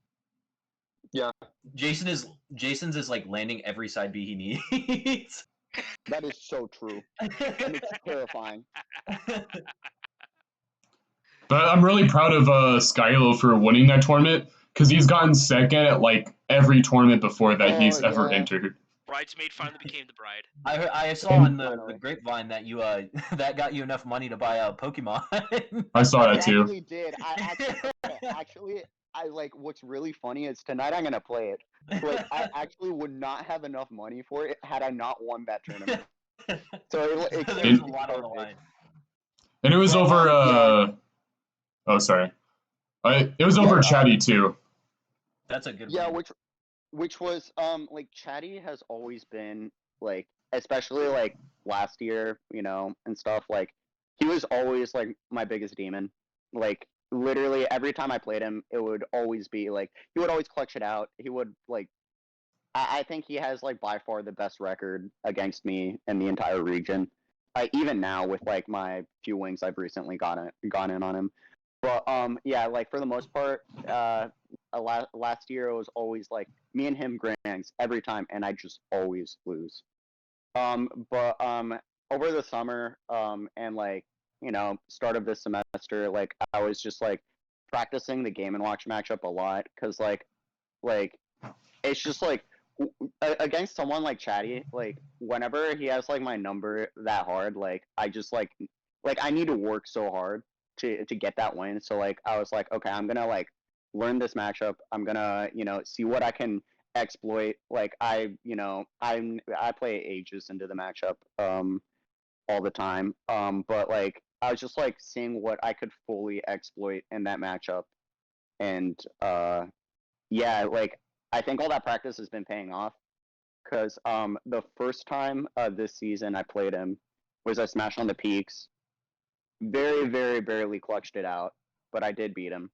E: Yeah.
B: Jason's is like landing every side B he needs.
E: That is so true. And it's terrifying.
A: But I'm really proud of Skylo for winning that tournament because he's gotten second at like every tournament before that he's ever entered.
D: Bridesmaid finally became the bride.
B: I saw on the grapevine that you that got you enough money to buy a Pokemon.
A: I saw that too.
E: I actually did. I like what's really funny is tonight I'm gonna play it. Like I actually would not have enough money for it had I not won that tournament. So
B: there's a lot on the line.
A: And it was over. Oh, sorry. It was over Chatty too.
B: That's a good.
E: Yeah, which was like Chatty has always been like especially like last year, and stuff. Like he was always like my biggest demon. Like literally every time I played him, it would always be like he would always clutch it out. He would like I think he has like by far the best record against me in the entire region. Even now with like my few wings I've recently gone in on him. But yeah, like for the most part, last year it was always like me and him grands every time, and I just always lose. But over the summer, and like start of this semester, like I was just like practicing the Game and Watch matchup a lot because like it's just like against someone like Chatty, like whenever he has like my number that hard, like I just like I need to work so hard to get that win. So like I was like, okay, I'm gonna like learn this matchup. I'm gonna see what I can exploit. Like I play ages into the matchup all the time. But like I was just like seeing what I could fully exploit in that matchup, and yeah, like I think all that practice has been paying off because the first time this season I played him was a smash on the peaks. Very, very barely clutched it out, but I did beat him.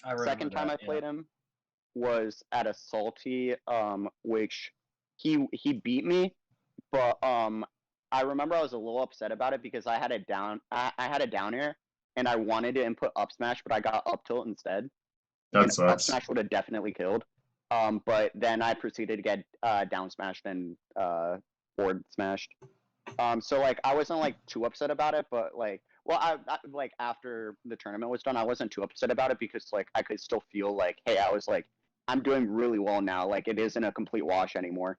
B: I remember
E: Second time
B: that,
E: I played him was at a salty, which he beat me, but I remember I was a little upset about it because I had a down air and I wanted to input up smash, but I got up tilt instead.
A: That
E: And up
A: sucks.
E: smash would have definitely killed. But then I proceeded to get down smashed and forward smashed. So like I wasn't like too upset about it, but like well I like after the tournament was done, I wasn't too upset about it because like I could still feel like hey I was like I'm doing really well now. Like it isn't a complete wash anymore,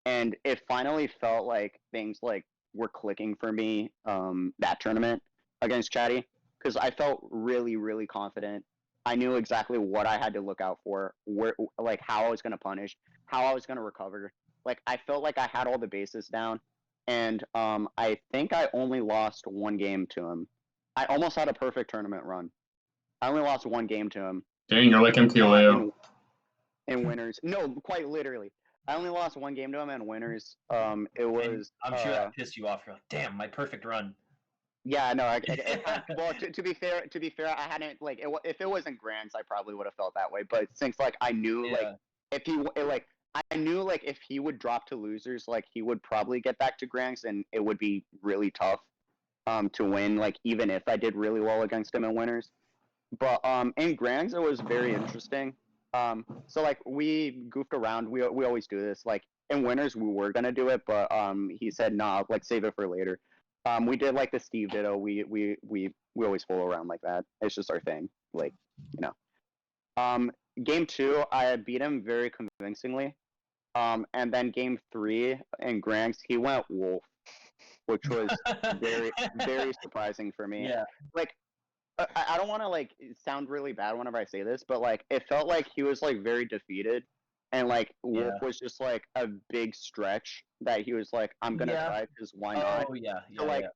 E: and it finally felt like things like were clicking for me that tournament against Chatty because I felt really confident. I knew exactly what I had to look out for, where like how I was gonna punish, how I was gonna recover. Like I felt like I had all the bases down, and I think I only lost one game to him. I almost had a perfect tournament run. I only lost one game to him
A: Dang, you're like MKLeo.
E: in winners. No, quite literally. I only lost one game to him in winners. It
B: and
E: was.
B: I'm sure that pissed you off. You're like, damn, my perfect run.
E: Yeah, no. Well, to be fair, I hadn't like if it wasn't Grants, I probably would have felt that way. But since like I knew like
B: Yeah.
E: if he like I knew like if he would drop to losers, like he would probably get back to Grants, and it would be really tough to win. Like even if I did really well against him in winners. But in Grands it was very interesting. So like we goofed around. We always do this. Like in winners we were gonna do it, but he said nah, like save it for later. We did like the Steve ditto. We always fool around like that. It's just our thing. Like you know. Game two I beat him very convincingly. And then game three in Grands he went Wolf, which was very surprising for me.
B: Yeah.
E: Like I don't want to like sound really bad whenever I say this, but like it felt like he was like very defeated, and like Wolf
B: Yeah.
E: was just like a big stretch that he was like, I'm gonna
B: Yeah.
E: try because why not?
B: Oh yeah,
E: So like,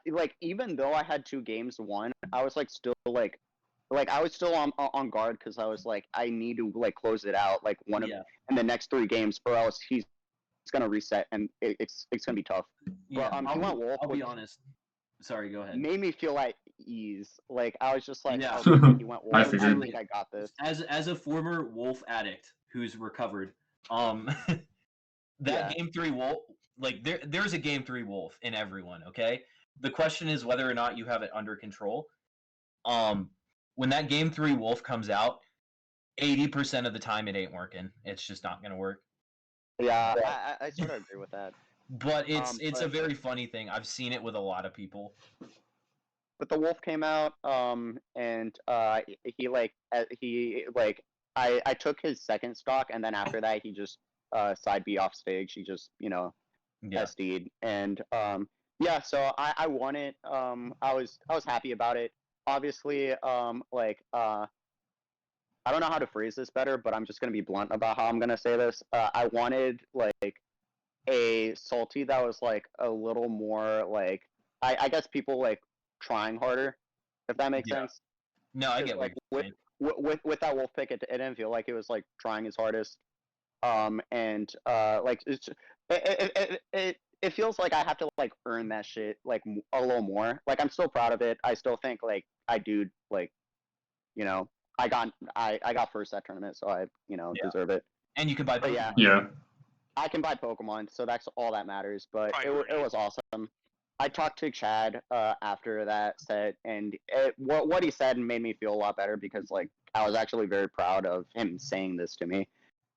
E: like even though I had two games won, I was like still like I was still on guard because I was like I need to like close it out like one of
B: yeah.
E: in the next three games or else he's gonna reset and it's gonna be tough.
B: Yeah.
E: But he went Wolf,
B: I'll be
E: which
B: honest. Sorry, go ahead.
E: made me feel at ease. Like I was just like,
B: Yeah.
E: okay, he went
A: I
E: Wolf. I
A: figured.
E: think I got this.
B: As a former Wolf addict who's recovered, that
E: Yeah.
B: game three Wolf, like there's a game three Wolf in everyone. Okay, the question is whether or not you have it under control. When that game three Wolf comes out, 80% of the time it ain't working. It's just not gonna work.
E: Yeah, I sort of agree with that.
B: But it's a
E: But
B: very funny thing. I've seen it with a lot of people.
E: the Wolf came out, and he like I took his second stock, and then after that he just side B off stage. He just
B: Yeah.
E: SD'd, and yeah, so I won it. I was happy about it. Obviously, like I don't know how to phrase this better, but I'm just gonna be blunt about how I'm gonna say this. I wanted like a salty that was like a little more like I guess people like trying harder, if that makes
B: Yeah.
E: sense.
B: No, I
E: 'Cause,
B: get what
E: like
B: you're saying.
E: with that wolf pick, it didn't feel like it was like trying his hardest. And like it feels like I have to like earn that shit like a little more. Like I'm still proud of it. I still think like I do like, you know, I got first that tournament, so I deserve it.
B: And you can buy
E: But
B: Pokemon.
A: Yeah.
E: I can buy Pokemon, so that's all that matters. But it was awesome. I talked to Chad after that set, and what he said made me feel a lot better because like I was actually very proud of him saying this to me.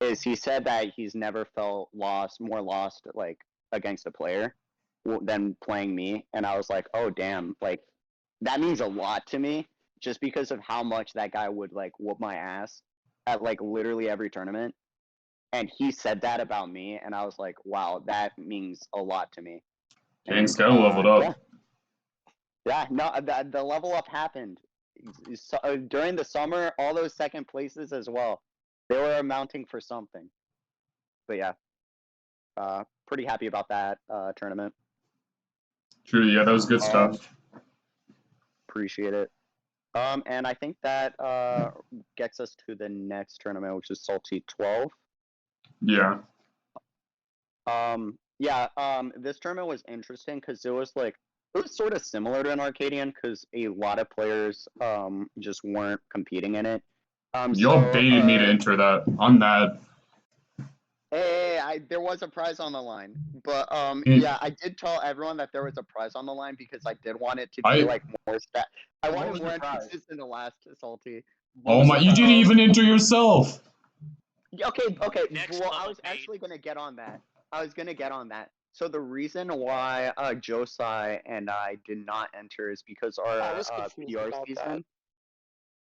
E: Is he said that he's never felt more lost like against a player than playing me, and I was like, oh damn, like that means a lot to me just because of how much that guy would like whoop my ass at like literally every tournament. And he said that about me, and I was like, wow, that means a lot to me.
A: Dang, Sky leveled up.
E: Yeah, no, the level up happened. During the summer, all those second places as well, they were amounting for something. But yeah, pretty happy about that tournament.
A: True, yeah, that was good stuff.
E: Appreciate it. And I think that gets us to the next tournament, which is Salty 12.
A: Yeah.
E: This tournament was interesting because it was sort of similar to an Arcadian because a lot of players just weren't competing in it.
A: Y'all baited me to enter that. I'm mad.
E: Hey, there was a prize on the line, but yeah, I did tell everyone that there was a prize on the line because I did want it to be like more stat. I wanted more entrances in the last Salty.
A: Oh my! You didn't even enter yourself.
E: Okay.
D: Next
E: Well, I was actually gonna get on that. So the reason why Josai and I did not enter is because our PR season.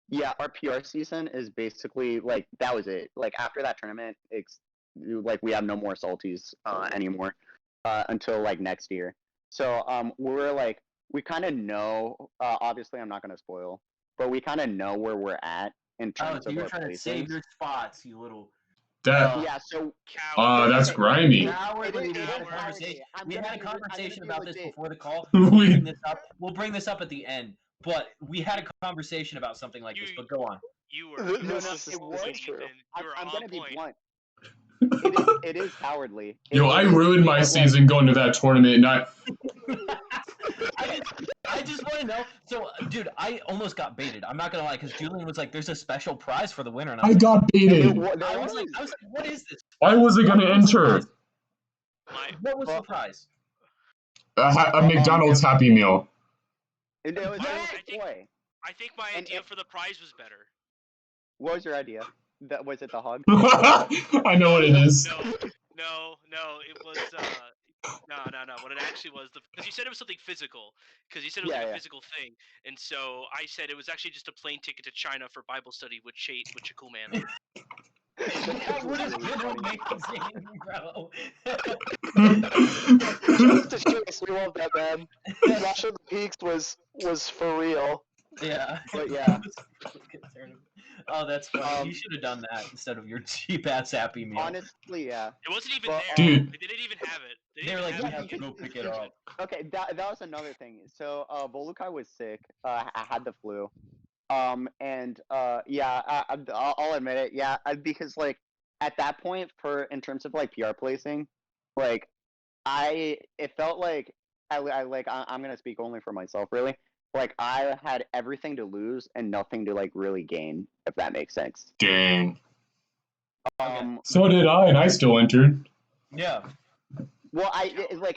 E: Yeah, our PR season is basically like that was it. Like after that tournament, it's like we have no more Salties anymore until like next year. So we're like we kind of know. Obviously, I'm not gonna spoil, but we kind of know where we're at in terms of
B: you're
E: our
B: trying
E: places.
B: to save your spots, you little.
E: Yeah, so
A: that's grimy.
B: We had a conversation about this before the call. We'll bring this up at the end. But we had a conversation about something like this. But go on.
D: You were.
C: This is true.
E: I'm gonna be blunt. It is cowardly.
A: Yo, I ruined my season going to that tournament, and
B: I just want to know. So, dude, I almost got baited. I'm not gonna lie, because Julian was like, "There's a special prize for the winner," and
A: I got baited.
B: I was like, "What is this?"
A: Why was it gonna enter?
B: What was the prize?
A: A McDonald's Happy Meal.
D: I think my idea for the prize was better.
E: What was your idea? Was it the hug?
A: I know what it is.
D: No, it was no. What it actually was, because you said it was something physical, because you said it was like a physical thing, and so I said it was actually just a plane ticket to China for Bible study with Cool Man.
B: That would have been amazing, bro.
C: We love that, man. Rush of the Peaks was for real.
B: Yeah.
E: But yeah.
B: Oh, that's funny. You should have done that instead of your cheap ass Happy Meal.
E: Honestly, yeah.
D: It wasn't even there.
A: Dude.
D: They didn't even have it.
B: They were like, "You have to go pick it up."
E: Okay, that was another thing. So Volukai was sick. I had the flu. And yeah, I'll admit it. Yeah, because like at that point, in terms of like PR placing, like it felt like I'm gonna speak only for myself, really. Like I had everything to lose and nothing to like really gain, if that makes sense.
A: Dang. So did I, and I still entered.
B: Yeah.
E: Well, I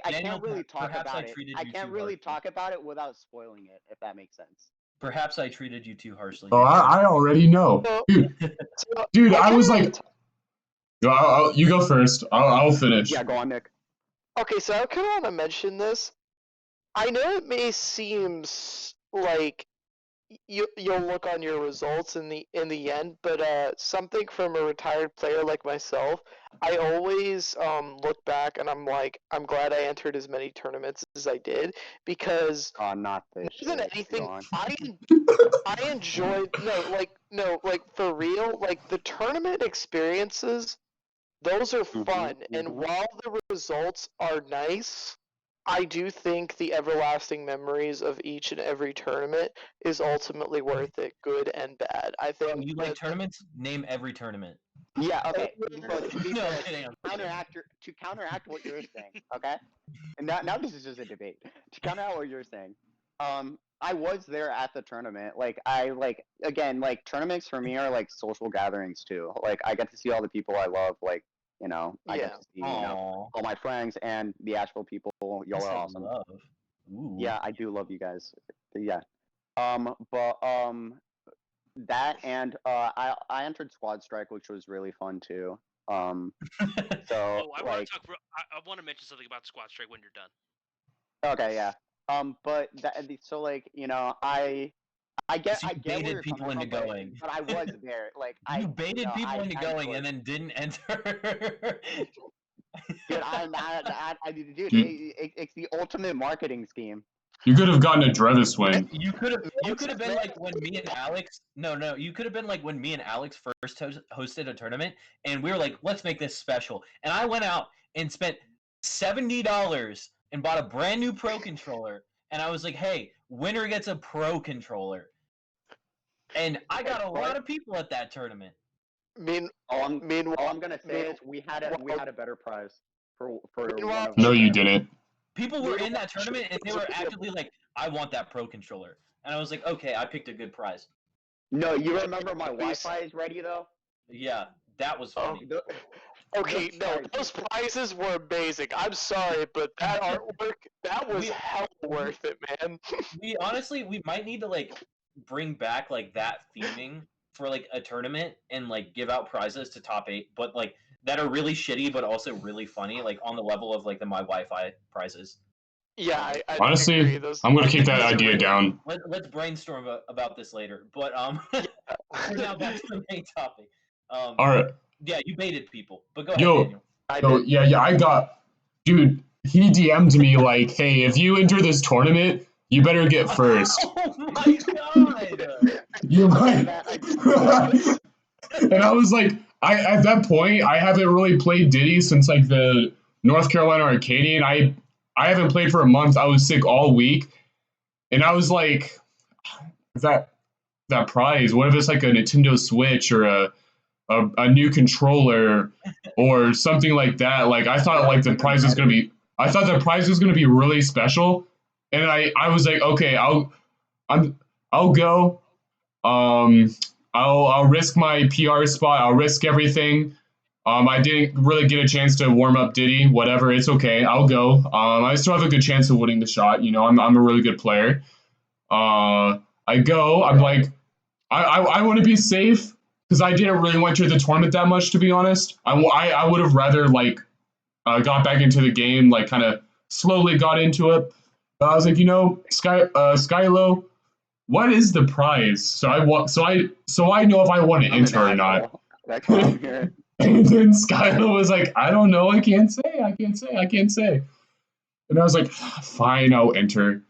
E: can't really talk
B: perhaps
E: about
B: I
E: it.
B: treated
E: I
B: you
E: can't
B: too
E: really
B: harshly.
E: talk about it without spoiling it, if that makes sense.
B: Perhaps I treated you too harshly.
A: Oh, I already know, dude. I was like, you go first. I'll finish.
E: Yeah, go on, Nick.
C: Okay, so I kind of want to mention this. I know it may seem like you'll look on your results in the end, but something from a retired player like myself, I always look back and I'm like, I'm glad I entered as many tournaments as I did because
E: not this.
C: more than anything, I enjoyed like for real, like the tournament experiences. Those are fun, and while the results are nice, I do think the everlasting memories of each and every tournament is ultimately worth it, good and bad. I think.
B: You like tournaments? Name every tournament.
E: Yeah, okay. But to be
B: No,
E: fair,
B: kidding.
E: to counteract what you're saying, okay? And now this is just a debate. To counteract what you're saying, I was there at the tournament. Like I like again, like tournaments for me are like social gatherings too. Like I get to see all the people I love. Like I get
C: Yeah.
E: to see
B: Aww.
E: all my friends and the Asheville people. Y'all are awesome.
B: Love. Ooh.
E: Yeah, I do love you guys. Yeah. But that and I entered Squad Strike, which was really fun too. So
D: Oh, I want
E: like
D: to talk. I want to mention something about Squad Strike when you're done.
E: okay, yeah. But that so like I get
B: So you
E: I get where
B: baited
E: you're
B: people
E: coming
B: into
E: from,
B: going.
E: but I was there. Like
B: You baited people into
E: I
B: going
E: enjoyed
B: and
E: it.
B: then didn't enter.
E: Dude, dude,
A: You,
E: it's the ultimate marketing scheme.
A: you could have gotten a Drevis win.
B: You could have been like when me and Alex. No, you could have been like when me and Alex first hosted a tournament, and we were like, let's make this special. And I went out and spent $70 and bought a brand new Pro controller, and I was like, hey, winner gets a Pro controller. And I got a lot of people at that tournament.
E: All I'm
C: Meanwhile,
E: gonna say is we had a better prize for
C: Meanwhile-
E: one of
A: No,
E: our-
A: you didn't.
B: People were in that tournament, and they were actively like, I want that Pro controller. And I was like, okay, I picked a good prize.
E: No, you remember my Wi-Fi is ready though.
B: Yeah, that was funny.
C: Okay, no,
E: Sorry.
C: those prizes were amazing. I'm sorry, but that artwork, that was hell worth it, man.
B: We might need to like bring back like that theming for like a tournament and like give out prizes to top 8, but like that are really shitty but also really funny, like on the level of like the My Wi-Fi prizes.
C: Yeah, I
A: Honestly,
C: agree. Those,
A: I'm gonna keep that
C: those are
A: idea
C: really-
A: down.
B: Let's brainstorm about this later. But for now, back to the main topic.
A: All right.
B: Yeah, you baited people, but go ahead,
A: Yo,
B: Daniel.
A: so yeah, I got, dude. He DM'd me like, "Hey, if you enter this tournament, you better get first."
B: Oh my god!
A: You might. And I was like, at that point, I haven't really played Diddy since like the North Carolina Arcadian. I haven't played for a month. I was sick all week, and I was like, that prize. What if it's like a Nintendo Switch or a new controller or something like that? Like I thought like the prize was gonna be. I thought the prize was gonna be really special, and I was like, okay, I'll go. I'll risk my PR spot. I'll risk everything. I didn't really get a chance to warm up Diddy. Whatever, it's okay. I'll go. I still have a good chance of winning the shot. You know, I'm a really good player. I go. I'm like, I want to be safe because I didn't really want to the tournament that much, to be honest. I would have rather like got back into the game, like kind of slowly got into it. But I was like, Skylo, what is the prize? So I know if I want to enter or not.
E: That's why I'm here.
A: And then Skylo was like, I don't know, I can't say. And I was like, fine, I'll enter.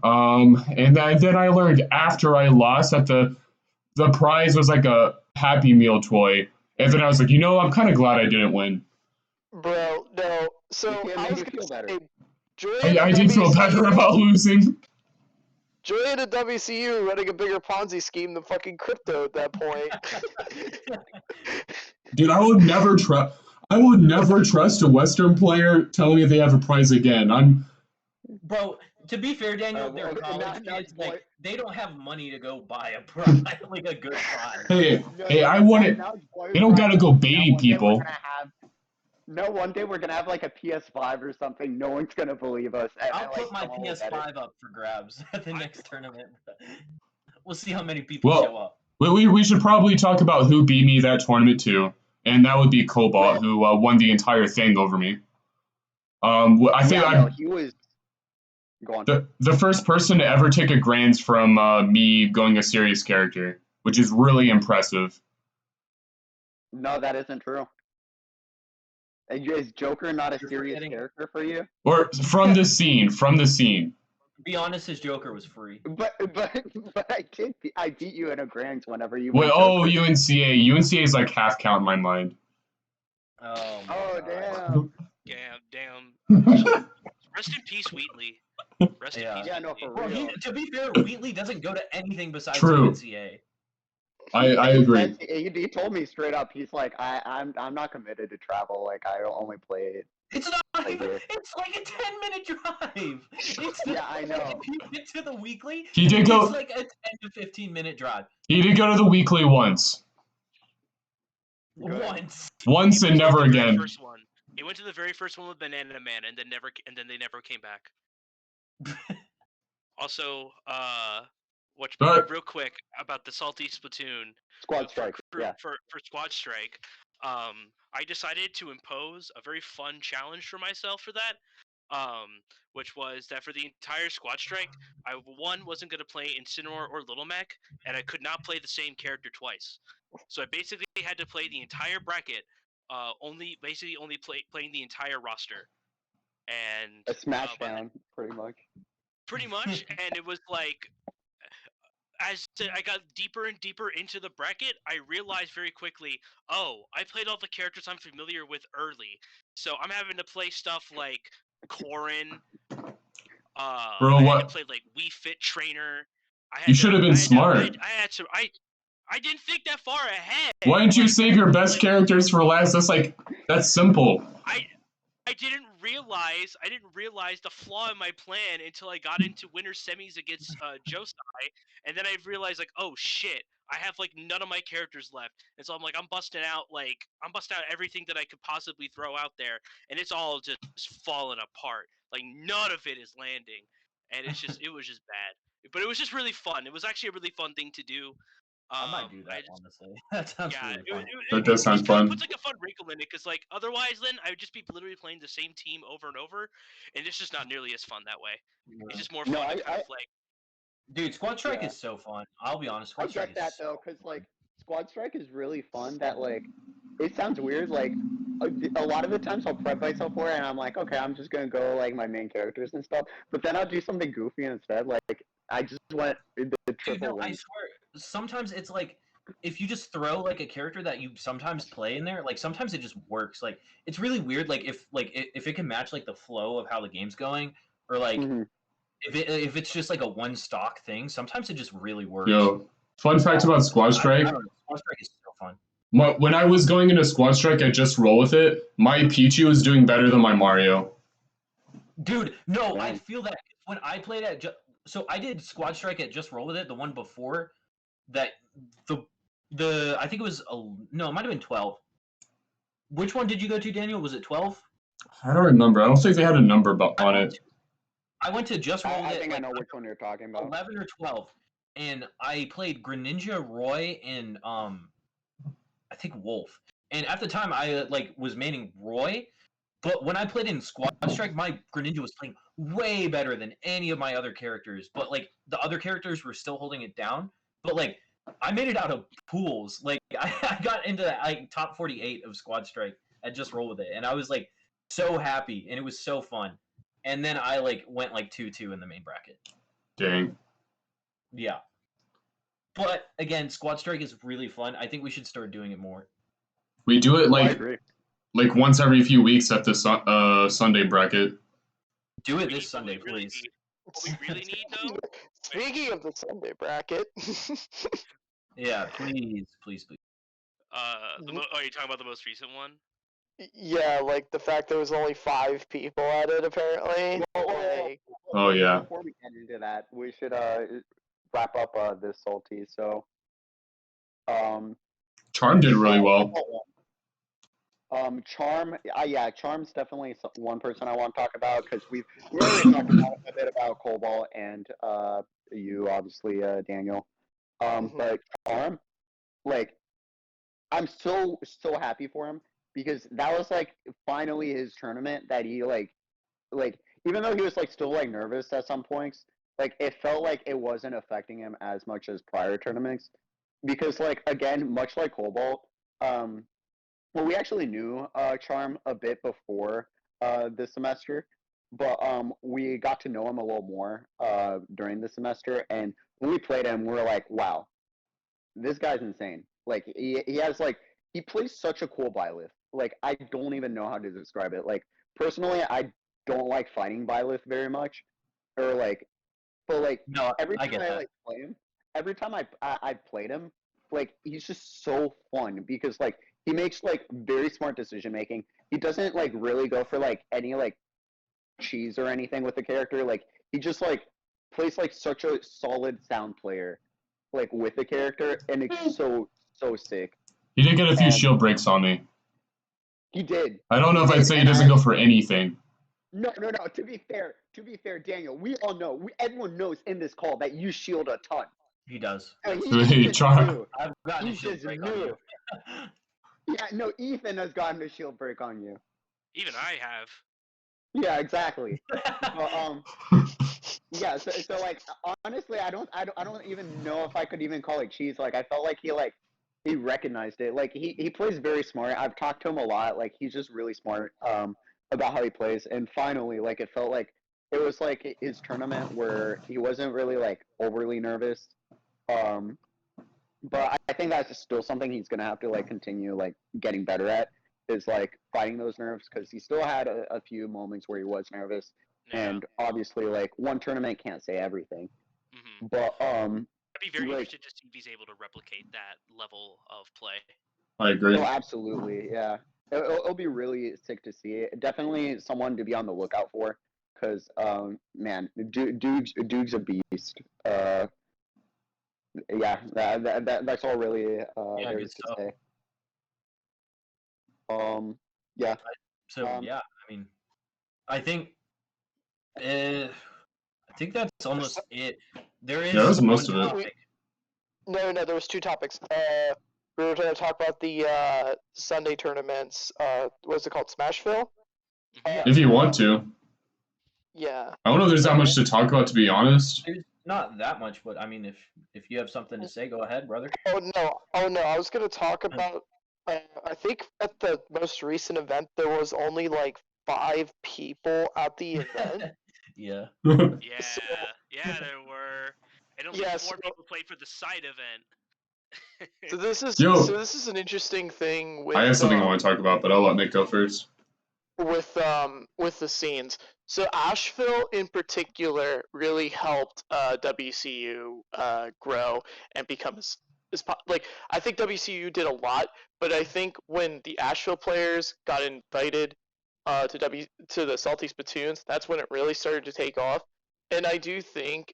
A: And then I learned after I lost that the prize was like a Happy Meal toy. And then I was like, I'm kind of glad I didn't win.
C: Bro, no. So
E: It
C: I
E: made
C: was
E: you
C: gonna
E: feel better.
C: say, Joy
A: I did feel better about losing.
C: Joy and WCU running a bigger Ponzi scheme than fucking crypto at that point.
A: Dude, I would never trust a Western player telling me they have a prize again.
B: Bro, to be fair, Daniel, they're
E: okay,
B: college
E: now
B: kids.
E: boy-
B: Like they don't have money to go buy a prize, like a good prize.
A: Hey, I want it. They don't gotta go baiting people.
E: One day we're gonna have like a PS5 or something. No one's gonna believe us.
B: I'll
E: like,
B: put my
E: someone will bet it.
B: PS5 up for grabs at the next tournament. We'll see how many people show up.
A: We should probably talk about who beat me that tournament too, and that would be Cobalt, who won the entire thing over me. I think
E: he was. Go on.
A: the first person to ever take a grands from me going a serious character, which is really impressive.
E: No, that isn't true. Is Joker not a serious character for you?
A: Or from the scene.
B: To be honest, his Joker was free.
E: But I beat you in a grands whenever you.
A: Wait,
E: went
A: oh,
E: Joker.
A: UNCA. UNCA is like half count in my mind.
B: Oh,
E: Oh
B: God.
D: Damn. Rest in peace, Wheatley. Rest in peace.
E: Yeah, no,
D: Wheatley.
E: for
B: Well,
E: real.
B: to be fair, Wheatley doesn't go to anything besides
A: True.
B: UNCA.
A: I
E: He
A: agree.
E: said he told me straight up. He's like, I'm not committed to travel. Like I only play.
B: It's not
E: Like
B: even.
E: this.
B: It's like a 10-minute drive. It's
E: Yeah, I know.
B: If you get to the weekly,
A: He did
B: it's
A: go.
B: like a 10 to 15-minute drive.
A: He did go to the weekly once.
E: Good.
A: Once and never
D: The very
A: again.
D: first one. He went to the very first one with Banana Man, and then they never came back. Also, real quick about the Salty Splatoon.
E: Squad Strike. Yeah.
D: For Squad Strike, I decided to impose a very fun challenge for myself for that. Which was that for the entire Squad Strike, I wasn't going to play Incineroar or Little Mech, and I could not play the same character twice. So I basically had to play the entire bracket, only playing the entire roster, and
E: A smashdown, pretty much.
D: Pretty much, and it was like, I got deeper and deeper into the bracket, I realized very quickly, oh, I played all the characters I'm familiar with early, so I'm having to play stuff like Corrin.
A: Bro,
D: I
A: what?
D: had to play like Wii Fit Trainer.
A: You should have been smart.
D: I didn't think that far ahead.
A: Why didn't you save your best characters for last? That's simple.
D: I didn't realize the flaw in my plan until I got into winter semis against Josai, and then I realized like, oh shit, I have like none of my characters left, and so I'm busting out everything that I could possibly throw out there, and it's all just falling apart. Like none of it is landing, and it was just bad. But it was just really fun. It was actually a really fun thing to do.
B: I might do that, honestly. That sounds really fun.
A: That does sound fun.
D: It puts like a fun wrinkle in it, because like otherwise, then I would just be literally playing the same team over and over, and it's just not nearly as fun that way. It's just more fun to kind of like.
B: Dude, Squad Strike is so fun. I'll be honest. Squad Strike
E: I get that though, because like Squad Strike is really fun. That like, it sounds weird. Like a lot of the times I'll prep myself for it, and I'm like, okay, I'm just gonna go like my main characters and stuff. But then I'll do something goofy instead. Like I just went the triple win.
B: I swear, sometimes it's like, if you just throw like a character that you sometimes play in there, like sometimes it just works. Like it's really weird. Like if it can match like the flow of how the game's going, or like if it's just like a one stock thing, sometimes it just really works.
A: Yo, fun fact about Squad Strike.
B: I don't know. Squad Strike is so fun.
A: When I was going into Squad Strike, I just roll with it. My Pichu was doing better than my Mario.
B: Dude, no, I feel that when I played at so I did Squad Strike at Just Roll With It, the one before that. The I think it was no, it might have been 12. Which one did you go to, Daniel? Was it 12?
A: I don't remember. I don't think they had a number on it.
B: I went to Just Roll With It.
E: I think I know which one you're talking about.
B: 11 or 12, and I played Greninja, Roy, and I think Wolf. And at the time, I was maining Roy. But when I played in Squad Strike, my Greninja was playing way better than any of my other characters. But like the other characters were still holding it down. But like I made it out of pools. Like I got into like top 48 of Squad Strike at Just Roll With It, and I was like so happy, and it was so fun. And then I like went like 2-2 in the main bracket.
A: Dang.
B: Yeah. But again, Squad Strike is really fun. I think we should start doing it more.
A: We do it like once every few weeks at the Sunday bracket.
B: Do it this Sunday, please.
D: What we really need, though.
C: Speaking of the Sunday bracket.
B: Yeah, please.
D: Are you talking about the most recent one?
C: Yeah, like the fact there was only 5 people at it apparently.
A: Oh yeah.
E: Before we get into that, we should wrap up this salty. So,
A: Charm did really well.
E: Charm, Charm's definitely one person I want to talk about, because we already talked about a bit about Cobalt and you obviously Daniel. But Charm, like, I'm so happy for him, because that was like finally his tournament that he like even though he was like still like nervous at some points, like it felt like it wasn't affecting him as much as prior tournaments, because like again, much like Cobalt, well, we actually knew Charm a bit before this semester, but we got to know him a little more during the semester, and when we played him, we were like, wow, this guy's insane. Like he has like, he plays such a cool Byleth. Like I don't even know how to describe it. Like personally, I don't like fighting Byleth very much, but like
B: No,
E: every
B: I
E: time
B: get
E: I
B: that.
E: like play him, every time I played him, like he's just so fun because like he makes like very smart decision making. He doesn't like really go for like any like cheese or anything with the character. Like he just like plays like such a solid sound player like with the character, and it's so sick.
A: He did get a few
E: Um,
A: shield breaks on me.
E: he did.
A: I don't know if I'd
E: did,
A: say he
E: and
A: doesn't go for anything.
E: No. To be fair, Daniel, we all know, everyone knows in this call that you shield a ton.
B: He does.
E: And
A: He
E: just
A: try-
E: knew.
B: I've gotten a
E: He
B: shield
E: just
B: break on
E: knew.
B: you.
E: Yeah, no, Ethan has gotten a shield break on you.
D: Even I have.
E: Yeah, exactly. But, yeah, so like honestly, I don't even know if I could even call it cheese. Like I felt like he recognized it. Like he plays very smart. I've talked to him a lot. Like he's just really smart about how he plays. And finally, like it felt like it was like his tournament where he wasn't really like overly nervous. Um, but I think that's still something he's gonna have to like continue like getting better at, is like fighting those nerves, because he still had a few moments where he was nervous.
D: Yeah.
E: And obviously, like one tournament can't say everything,
D: hmm
E: but
D: I'd be very
E: like-
D: interested to see if he's able to replicate that level of play.
A: I agree.
E: oh, absolutely, yeah. It'll be really sick to see it. Definitely someone to be on the lookout for, because man, dude's a beast. Yeah, that's all really
B: Yeah,
E: there
B: good
E: is to
B: stuff.
E: say. Yeah.
B: So
E: Um,
B: yeah, I mean, I think, I think that's almost it. There is
A: Yeah, that was most
B: one
A: of it.
B: topic.
C: No, there was two topics. We were going to talk about the Sunday tournaments. What's it called, Smashville?
A: If you want to.
C: Yeah.
A: I don't know if there's that much to talk about, to be honest.
B: There's not that much, but I mean, if you have something to say, go ahead, brother.
C: Oh no! I was going to talk about. I think at the most recent event there was only like 5 people at the event.
B: Yeah.
D: Yeah,
C: So-
D: yeah, there were. And only
C: Yeah,
D: 4
C: so-
D: people played for the side event.
C: So this is
A: Yo.
C: an interesting thing with
A: I have something I want to talk about, but I'll let Nick go first.
C: with the scenes. So Asheville in particular really helped WCU grow and become like I think WCU did a lot, but I think when the Asheville players got invited to the Salty Spittoons, that's when it really started to take off. And I do think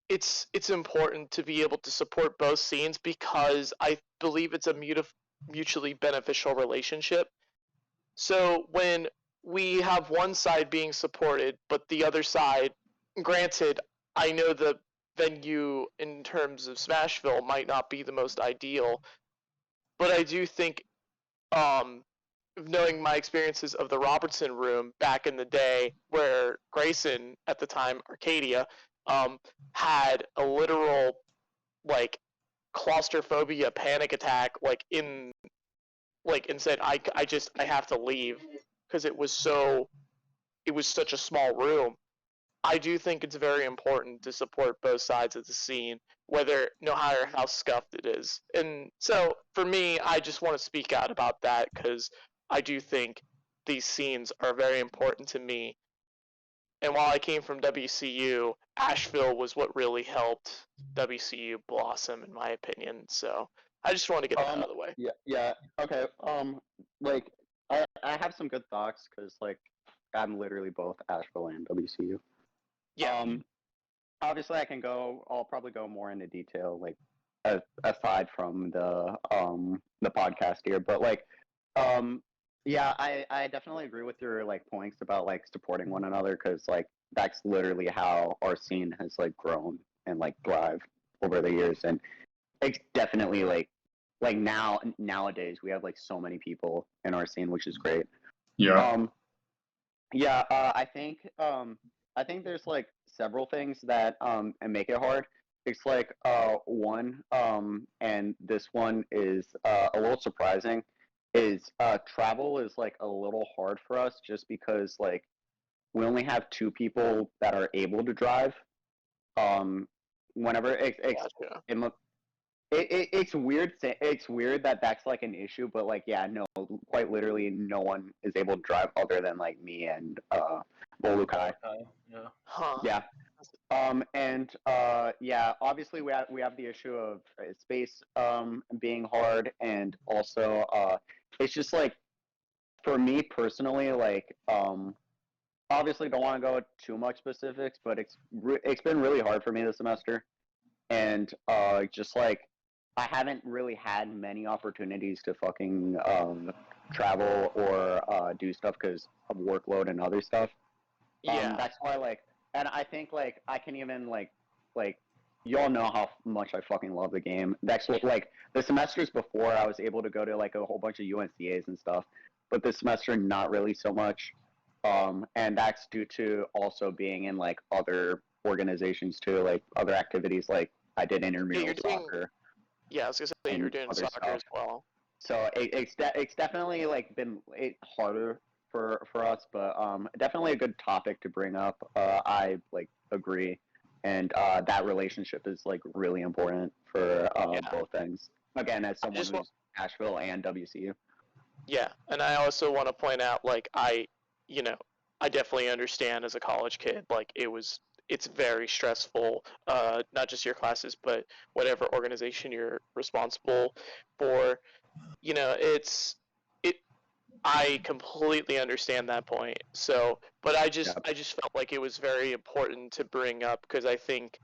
C: it's important to be able to support both scenes, because I believe it's a mutually beneficial relationship. So when we have one side being supported, but the other side, granted, I know the venue in terms of Smashville might not be the most ideal, but I do think, knowing my experiences of the Robertson room back in the day, where Grayson, at the time Arcadia, had a literal like claustrophobia panic attack, and said I have to leave because it was such a small room. I do think it's very important to support both sides of the scene, whether no matter how scuffed it is. And so for me, I just want to speak out about that, because I do think these scenes are very important to me. And while I came from WCU, Asheville was what really helped WCU blossom, in my opinion. So I just want to get that out of the way.
E: Yeah. Okay. Like I have some good thoughts, because like I'm literally both Asheville and WCU.
C: Yeah.
E: Obviously, I'll probably go more into detail, like aside from the podcast here. But like, yeah, I definitely agree with your like points about like supporting one another, because like that's literally how our scene has like grown and like thrived over the years. And it's definitely like nowadays we have like so many people in our scene, which is great.
A: Yeah.
E: Yeah, I think there's like several things that make it hard. It's like one and this one is a little surprising, is travel is like a little hard for us, just because like we only have 2 people that are able to drive. Whenever
C: Gotcha.
E: it's weird. It's weird that that's like an issue, but like, yeah, no, quite literally, no one is able to drive other than like me and Lukai.
B: Yeah.
C: Huh.
E: Yeah. And yeah, obviously we have the issue of space being hard, and also it's just like for me personally, like obviously don't want to go too much specifics, but it's been really hard for me this semester, and just like I haven't really had many opportunities to fucking travel or do stuff because of workload and other stuff.
C: Yeah.
E: That's why like, and I think like I can even like y'all know how much I fucking love the game. That's what like the semesters before I was able to go to like a whole bunch of UNCA's and stuff, but this semester not really so much. And that's due to also being in like other organizations too, like other activities. Like I did intramural
C: you're doing-
E: soccer
C: Yeah, I was gonna say you were
E: and
C: doing
E: other
C: soccer as
E: stuff.
C: well.
E: So it's definitely like been harder for us, but definitely a good topic to bring up. I like agree, and that relationship is like really important for both things. Again, as someone
C: just
E: who's Asheville and WCU.
C: Yeah, and I also want to point out, like, you know, I definitely understand as a college kid, like, it's very stressful, not just your classes, but whatever organization you're responsible for. You know, I completely understand that point. So, but I just felt like it was very important to bring up because I think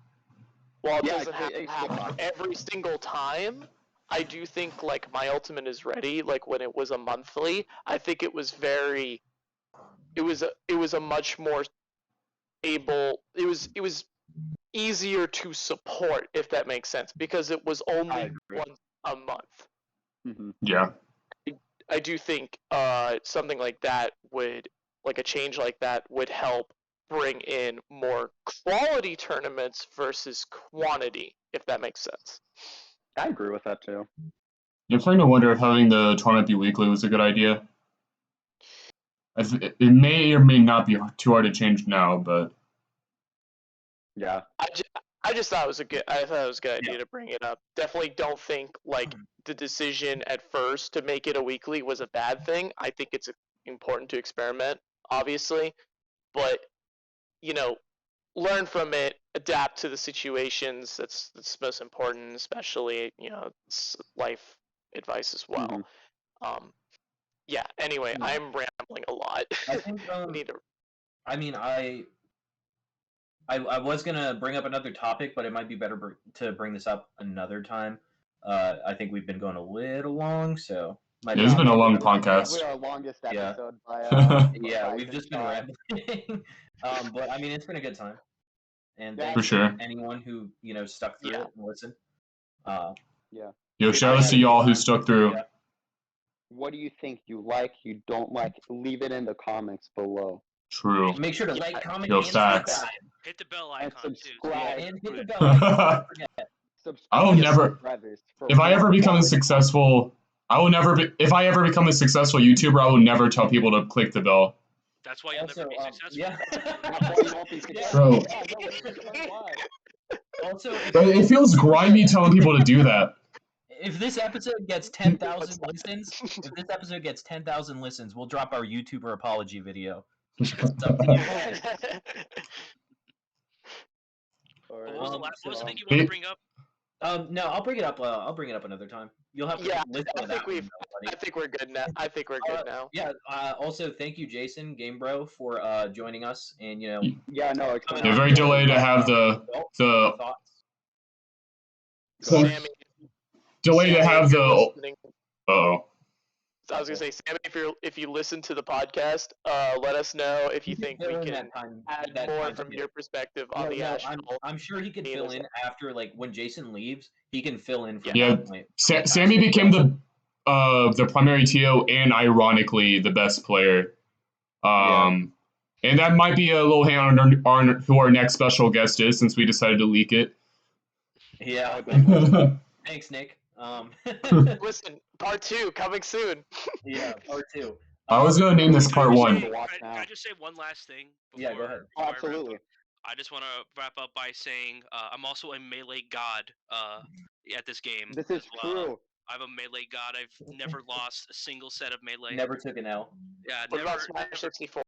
C: while it doesn't have to happen every single time, I do think like my ultimate is ready. Like when it was a monthly, I think it was very, it was a much more able. It was easier to support if that makes sense because it was only once a month.
E: Mm-hmm.
A: Yeah.
C: I do think something like that would, like a change like that would help bring in more quality tournaments versus quantity, if that makes sense.
E: I agree with that too.
A: I'm starting to wonder if having the tournament be weekly was a good idea. It may or may not be too hard to change now, but
E: yeah,
C: I just thought it was I thought it was a good idea to bring it up. Definitely don't think like the decision at first to make it a weekly was a bad thing. I think it's important to experiment, obviously, but you know, learn from it, adapt to the situations. That's most important, especially it's life advice as well.
E: Mm-hmm.
C: Yeah. Anyway, I'm rambling a lot.
B: I think.
C: Need to...
B: I mean, I was gonna bring up another topic, but it might be better to bring this up another time. I think we've been going a little long, so
A: it has been a long podcast.
E: Probably our longest episode
B: yeah, we've just been rambling. But I mean, it's been a good time, and thanks
A: for sure.
B: anyone who stuck through it and listened.
E: Yeah.
A: Yo, shout out to y'all who stuck through.
B: Yeah.
E: What do you think you like, you don't like? Leave it in the comments below.
A: True.
B: Make sure to like, comment,
A: Yo,
B: and
A: facts.
B: subscribe.
D: Hit the bell
E: And
D: icon
E: subscribe.
D: too.
B: And hit the bell icon. Don't forget.
A: I will never. If I ever become a successful, I will never be. If I ever become a successful YouTuber, I will never tell people to click the bell.
D: That's why you'll never be successful.
B: Yeah.
E: That's why you won't be
A: Bro.
B: Also,
A: But it feels grimy telling people to do that.
B: If this episode gets 10,000 listens, we'll drop our YouTuber apology video. It's up to you.
D: What was the last thing you want to bring up?
B: No, I'll bring it up. I'll bring it up another time. You'll have to listen to that one.
C: I think we're good now. I think we're good now.
B: Yeah. Also, thank you, Jason Gamebro, for joining us, and
E: Yeah, no, it's
A: Yeah, very delayed to have the
B: thoughts.
C: Sammy,
A: delayed to have the.
C: I was gonna say, Sammy, if you listen to the podcast, let us know if you think we can add more from your perspective on the Asheville.
B: I'm sure he could fill in after, like, when Jason leaves, he can fill in from
A: that point. Sammy became the primary TO and ironically the best player. And that might be a little hand on who our next special guest is, since we decided to leak it.
B: Yeah. Thanks, Nick.
C: Listen, part 2 coming soon.
B: Yeah, part 2.
A: I was gonna name this part 1.
D: Can I just say one last thing?
B: Yeah, go ahead.
E: Absolutely.
D: I just want to wrap up by saying I'm also a melee god at this game.
E: This is true.
D: I'm a melee god. I've never lost a single set of melee.
B: Never took an L.
D: Yeah,
C: What
D: never.
C: about Smash 64?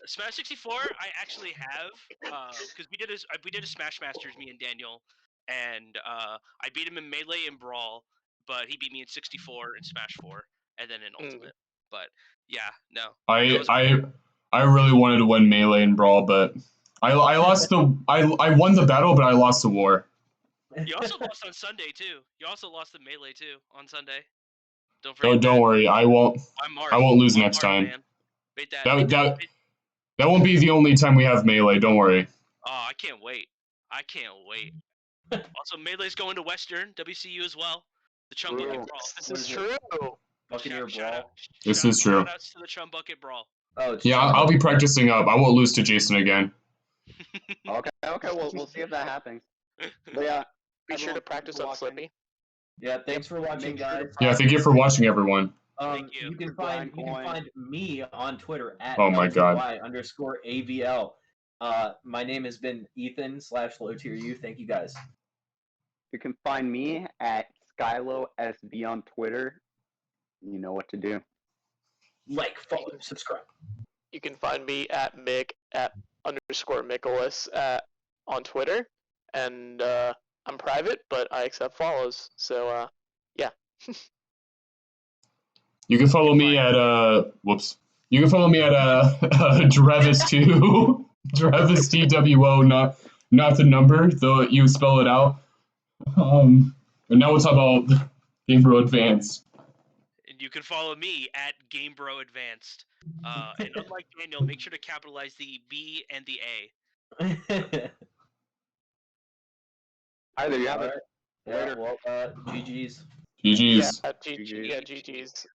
D: Smash 64, I actually have, because we did a Smash Masters, me and Daniel, and I beat him in Melee and Brawl, but he beat me in 64 and Smash 4, and then in Ultimate. But yeah, no.
A: I really wanted to win Melee and Brawl, but I lost I won the battle, but I lost the war.
D: You also lost on Sunday too. You also lost the Melee too on Sunday. Don't forget.
A: Don't worry, I won't lose
D: On
A: next
D: March,
A: time.
D: Man. That,
A: That won't be the only time we have Melee. Don't worry.
D: Oh, I can't wait. I can't wait. Also, Melee's going to Western WCU as well. The Chum Bucket Brawl.
C: This is true.
B: Buccaneer Brawl.
A: This is true.
D: Shoutouts to the Chum Bucket Brawl.
B: Oh, it's
A: Yeah, I'll be practicing up. I won't lose to Jason again.
E: Okay, we'll see if that happens. But yeah,
C: Be sure to
E: everyone,
C: practice
E: thanks for
C: on
E: watching.
C: Slippy.
B: Yeah, thanks for watching,
E: Make sure to
B: guys.
A: Yeah, thank you for watching, everyone.
D: Thank you.
B: You can find me on Twitter at
A: Oh my God.
B: LTY_AVL. My name has been Ethan/LowTierU. Thank you guys.
E: You can find me at SkyloSB on Twitter. You know what to do.
B: Like, follow, subscribe.
C: You can find me at Mick at _Michaelis on Twitter, and I'm private, but I accept follows. So yeah.
A: You can follow me at You can follow me at Drevis too. Drevis TWO, not the number, though you spell it out. And now we'll talk about Gamebroadvanced.
D: And you can follow me at Gamebroadvanced. And unlike Daniel, make sure to capitalize the B and the A.
E: Either you have it.
B: Yeah, well, GG's.
A: GG's.
C: GG's.